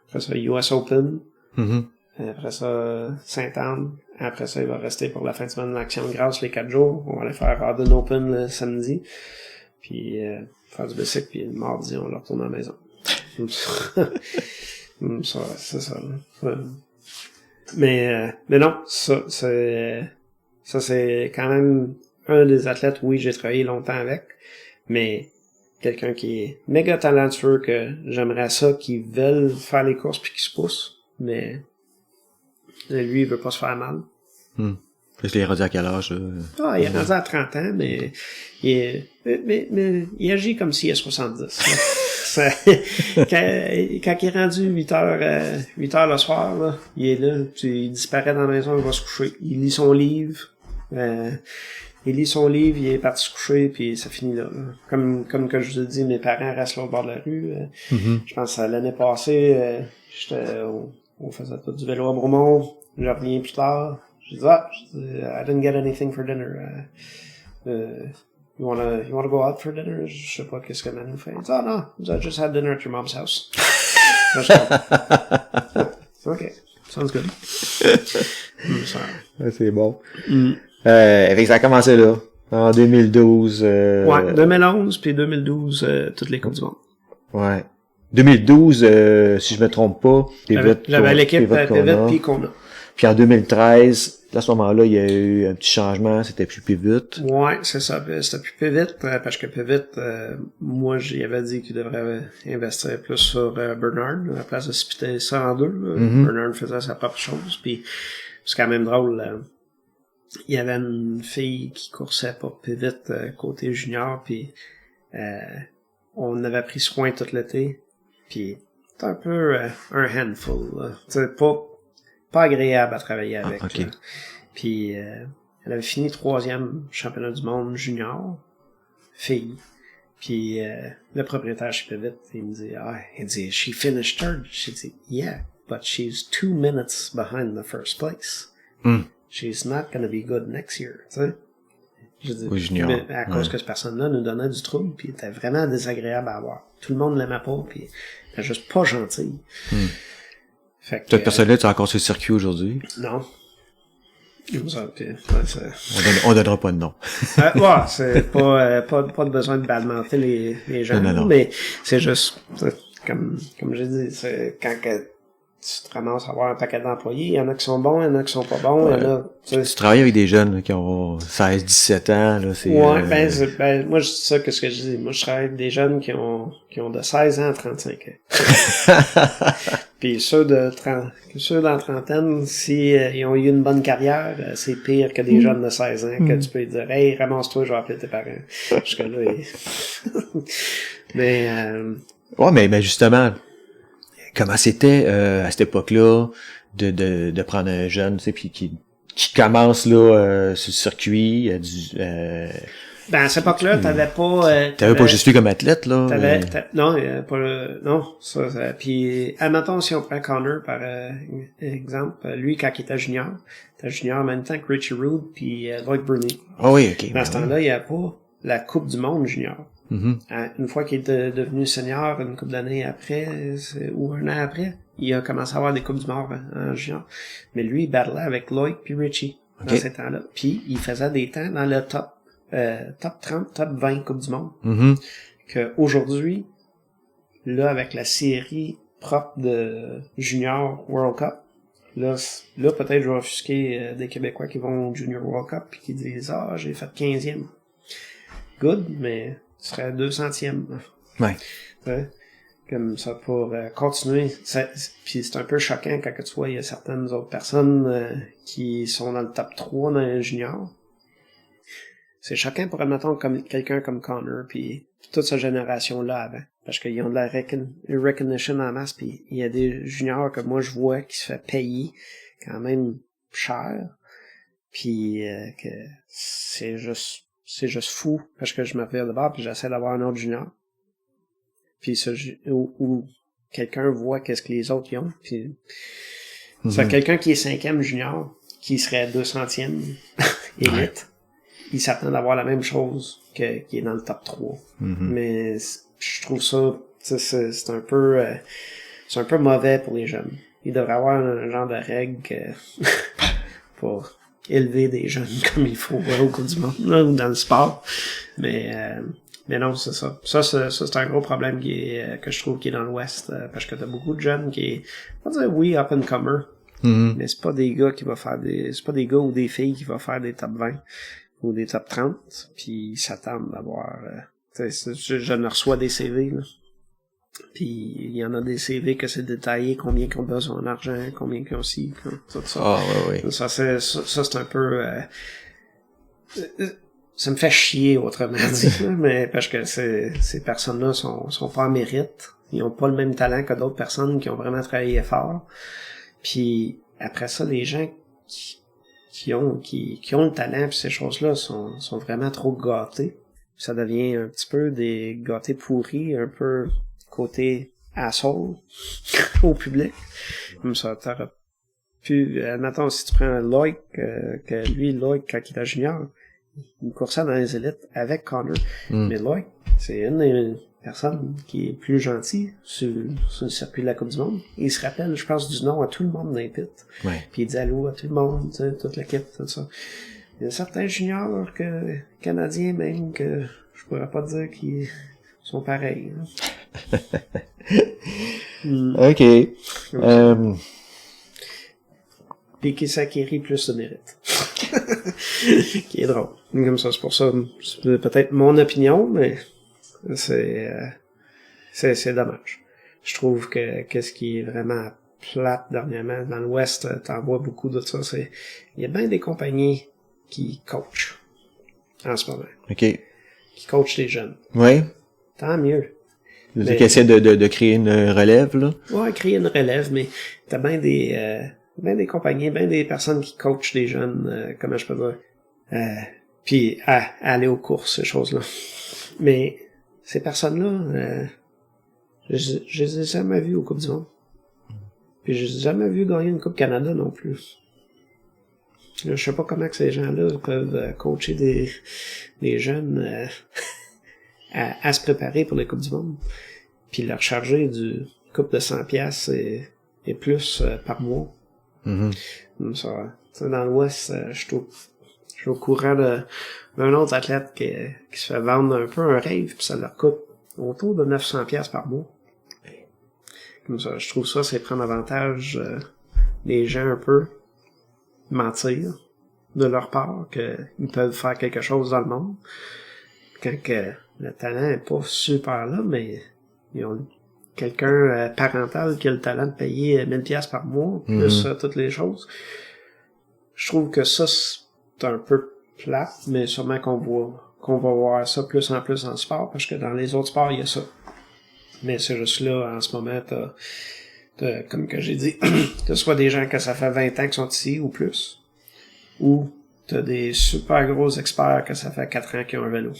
Après ça, US Open. Mm-hmm. Après ça, Sainte-Anne. Après ça, il va rester pour la fin de semaine de l'Action de grâce les 4 jours. On va aller faire Arden Open le samedi. Puis faire du bicycle, puis le mardi, on le retourne à la maison. Ça, c'est ça. Mais non, ça c'est quand même un des athlètes, oui, j'ai travaillé longtemps avec, mais quelqu'un qui est méga talentueux, que j'aimerais ça, qui veulent faire les courses puis qui se pousse, mais lui, il veut pas se faire mal. Qu'est-ce qu'il est rendu à quel âge? Il est rendu à 30 ans, mais il agit comme s'il a 70. Quand il est rendu 8 heures le soir, là, il est là, il disparaît dans la maison, il va se coucher. Il lit son livre. Il est parti se coucher, puis ça finit là. Comme que je vous ai dit, mes parents restent là au bord de la rue. Je pense que l'année passée, on faisait tout du vélo à Bromont. Je reviens plus tard. Je dis, I didn't get anything for dinner. You wanna go out for dinner? Je sais pas qu'est-ce que Manu fait. Il dit, non, I just had dinner at your mom's house. OK, sounds good. C'est bon. Fait que ça a commencé là, en 2012. Ouais, 2011 puis 2012, toutes les Coupes du Monde. Ouais. 2012, si je me trompe pas, j'avais l'équipe Pivot puis Kona. Puis en 2013, à ce moment-là, il y a eu un petit changement, c'était plus Pivot. Ouais, c'est ça, c'était plus Pivot, parce que Pivot, moi, j'y avais dit qu'il devrait investir plus sur Bernard, à la place de splitter ça en deux. Bernard faisait sa propre chose, puis c'est quand même drôle. Il y avait une fille qui coursait pour Pivot côté junior, puis on avait pris soin tout l'été, puis c'était un peu un handful. C'est pas agréable à travailler avec. Okay. Puis elle avait fini 3e championnat du monde junior, fille. Puis le propriétaire chez Pivot, il me dit, she finished third. She dit, yeah, but she's 2 minutes behind the first place. She's not gonna be good next year, tu sais. Je dis, junior. Mais à cause que cette personne-là nous donnait du trouble, puis était vraiment désagréable à avoir. Tout le monde l'aimait pas, puis elle était juste pas gentille. Fait que, cette personne-là, tu es encore sur le circuit aujourd'hui? Non. Ça, puis, on donnera pas de nom. Ouais, c'est pas de besoin de badmenter les gens. Non. Mais c'est juste, comme j'ai dit, c'est quand tu te ramasses à avoir un paquet d'employés, il y en a qui sont bons, il y en a qui sont pas bons, il y en a... Tu travailles avec des jeunes là, qui ont 16, 17 ans, là, c'est... Ouais, moi, je dis ça que ce que je dis. Moi, je travaille avec des jeunes qui ont de 16 ans à 35 ans. Puis ceux dans la trentaine, si ils ont eu une bonne carrière, c'est pire que des jeunes de 16 ans que tu peux dire, hey, ramasse-toi, je vais appeler tes parents. Jusque là, mais ouais, mais justement, comment c'était à cette époque-là de prendre un jeune, tu sais, puis qui commence là sur le circuit, ben à cette époque-là, t'avais pas juste lui comme athlète là. Non, ça puis admettons si on prend Connor par exemple, lui quand il était junior en même temps que Richie Rude puis Lloyd Bruni. Ah oui, OK. Dans ce temps-là, il n'y a pas la Coupe du monde junior. Une fois qu'il est devenu senior, une couple d'années après, ou un an après, il a commencé à avoir des Coupes du monde en junior. Mais lui, il battlait avec Lloyd puis Richie dans ces temps-là. Puis il faisait des temps dans le top 30, top 20 Coupe du monde. Que aujourd'hui, là, avec la série propre de Junior World Cup, Là, peut-être je vais offusquer des Québécois qui vont au Junior World Cup puis qui disent j'ai fait 15e. Good, mais ce serait 200e. Ouais. Comme ça pour continuer. Puis c'est un peu choquant quand tu vois, il y a certaines autres personnes qui sont dans le top 3 dans les juniors. C'est choquant pour, admettons, comme quelqu'un comme Connor, puis toute cette génération-là avant. Parce qu'ils ont de la recognition en masse, puis il y a des juniors que moi je vois qui se fait payer quand même cher, puis que c'est juste fou, parce que je me reviens de bord, puis j'essaie d'avoir un autre junior. Puis où quelqu'un voit qu'est-ce que les autres y ont, puis c'est quelqu'un qui est 5e junior, qui serait 200e élite, il s'attend d'avoir la même chose qui est dans le top 3. Mais je trouve ça, c'est un peu mauvais pour les jeunes. Il devrait avoir un genre de règle pour élever des jeunes comme il faut au Coupe du Monde, là, ou dans le sport. Mais non, c'est ça. Ça, c'est un gros problème que je trouve qui est dans l'Ouest, parce que t'as beaucoup de jeunes qui, on va dire oui, up and comer, mais c'est pas des gars c'est pas des gars ou des filles qui vont faire des top 20 ou des top 30, puis ils s'attendent d'avoir, je ne reçois des CV, là. Puis il y en a des CV que c'est détaillé, combien qu'ils ont besoin d'argent, combien qu'ils ont ci, tout ça. Ah, ouais. Ça, c'est un peu, ça me fait chier autrement dit, mais parce que ces personnes-là sont pas en mérite. Ils ont pas le même talent que d'autres personnes qui ont vraiment travaillé fort. Puis après ça, les gens qui ont le talent pis ces choses-là sont vraiment trop gâtés. Ça devient un petit peu des gâtés pourris, un peu côté asshole au public. Comme ça, t'aurais pu, admettons, si tu prends Loïc, que lui, quand il était junior, il coursait dans les élites avec Connor. Mais Loïc, c'est une des personnes qui est plus gentille sur le circuit de la Coupe du Monde. Il se rappelle, je pense, du nom à tout le monde dans les pits. Ouais. Puis il dit allô à tout le monde, toute l'équipe, tout ça. Il y a certains juniors canadiens même que je pourrais pas dire qu'ils sont pareils. OK. Puis qui s'acquérit plus de mérite. Qui est drôle. Comme ça, c'est pour ça, c'est peut-être mon opinion, mais c'est dommage. Je trouve que qu'est-ce qui est vraiment plate dernièrement dans l'Ouest, t'en vois beaucoup de ça, il y a bien des compagnies qui coachent en ce moment. OK. Qui coachent les jeunes. Ouais. Tant mieux. Mais qui essaie de créer une relève, là. Ouais, créer une relève, mais t'as bien des compagnies, bien des personnes qui coachent les jeunes, comment je peux dire, puis à aller aux courses, ces choses-là. Mais ces personnes-là, je les ai jamais vues aux Coupes du Monde. Puis je les ai jamais vues gagner une Coupe Canada non plus. Je sais pas comment que ces gens-là peuvent coacher des jeunes à se préparer pour les Coupes du Monde. Puis leur charger du coupe de 100$ et plus par mois. Comme ça, dans l'Ouest, je suis au courant d'un autre athlète qui se fait vendre un peu un rêve, puis ça leur coûte autour de 900$ par mois. Comme ça, je trouve ça, c'est prendre avantage des gens un peu, mentir de leur part, qu'ils peuvent faire quelque chose dans le monde. Quand que le talent est pas super là, mais ils ont quelqu'un parental qui a le talent de payer 1000$ par mois, plus toutes les choses. Je trouve que ça, c'est un peu plate, mais sûrement qu'on va voir ça plus en plus en sport, parce que dans les autres sports, il y a ça. Mais c'est juste là, en ce moment, t'as comme que j'ai dit, t'as soit des gens que ça fait 20 ans qu'ils sont ici, ou plus, ou t'as des super gros experts que ça fait 4 ans qu'ils ont un vélo.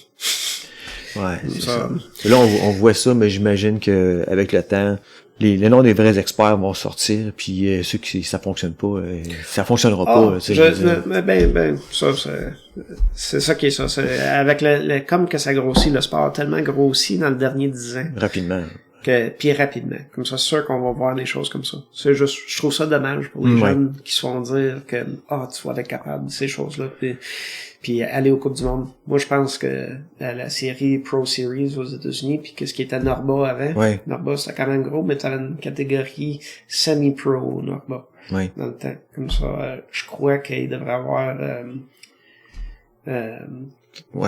Ouais, c'est ça. Là, on voit ça, mais j'imagine que avec le temps, les noms des vrais experts vont sortir, puis ceux qui ça fonctionne pas, ça fonctionnera pas. Ça, c'est ça qui est ça. C'est, avec comme que ça grossit, le sport a tellement grossi dans le dernier 10 ans. Rapidement. Puis rapidement. Comme ça, c'est sûr qu'on va voir des choses comme ça. C'est juste, je trouve ça dommage pour les jeunes qui se font dire que, tu vas être capable de ces choses-là. Puis aller aux Coupes du Monde. Moi, je pense que la série Pro Series aux États-Unis, puis qu'est-ce qui était Norba avant. Ouais. Norba, c'était quand même gros, mais t'avais une catégorie semi-pro Norba. Oui. dans le temps. Comme ça, je crois qu'il devrait avoir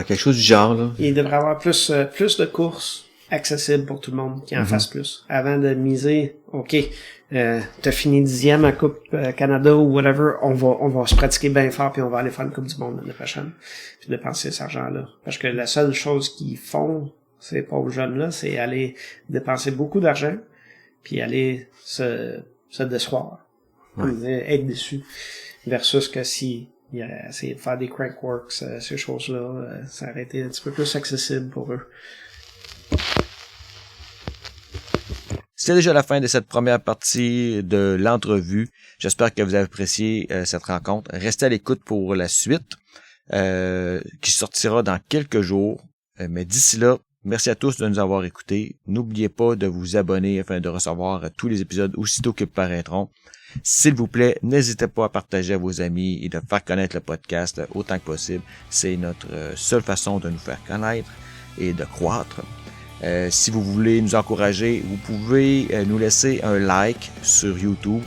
quelque chose du genre, là. il devrait avoir plus de courses accessibles pour tout le monde, qui en fasse plus. Avant de miser, OK, t'as fini 10e à Coupe Canada ou whatever, on va se pratiquer bien fort puis on va aller faire une Coupe du Monde l'année prochaine. Puis dépenser cet argent-là. Parce que la seule chose qu'ils font, ces pauvres jeunes-là, c'est aller dépenser beaucoup d'argent puis aller se décevoir. Être déçu. Versus que si il a essayé de faire des crankworks, ces choses-là, ça aurait été un petit peu plus accessible pour eux. C'est déjà la fin de cette première partie de l'entrevue. J'espère que vous avez apprécié cette rencontre. Restez à l'écoute pour la suite qui sortira dans quelques jours. Mais d'ici là, merci à tous de nous avoir écoutés. N'oubliez pas de vous abonner afin de recevoir tous les épisodes aussitôt qu'ils paraîtront. S'il vous plaît, n'hésitez pas à partager à vos amis et de faire connaître le podcast autant que possible. C'est notre seule façon de nous faire connaître et de croître. Si vous voulez nous encourager, vous pouvez nous laisser un like sur YouTube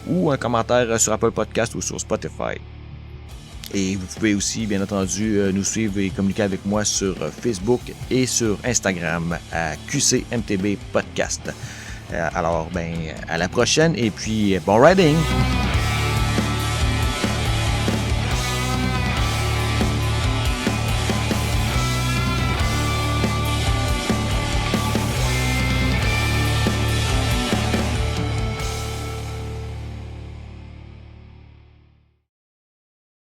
ou un commentaire sur Apple Podcast ou sur Spotify. Et vous pouvez aussi, bien entendu, nous suivre et communiquer avec moi sur Facebook et sur Instagram à QCMTB Podcast. Alors, à la prochaine et puis bon riding!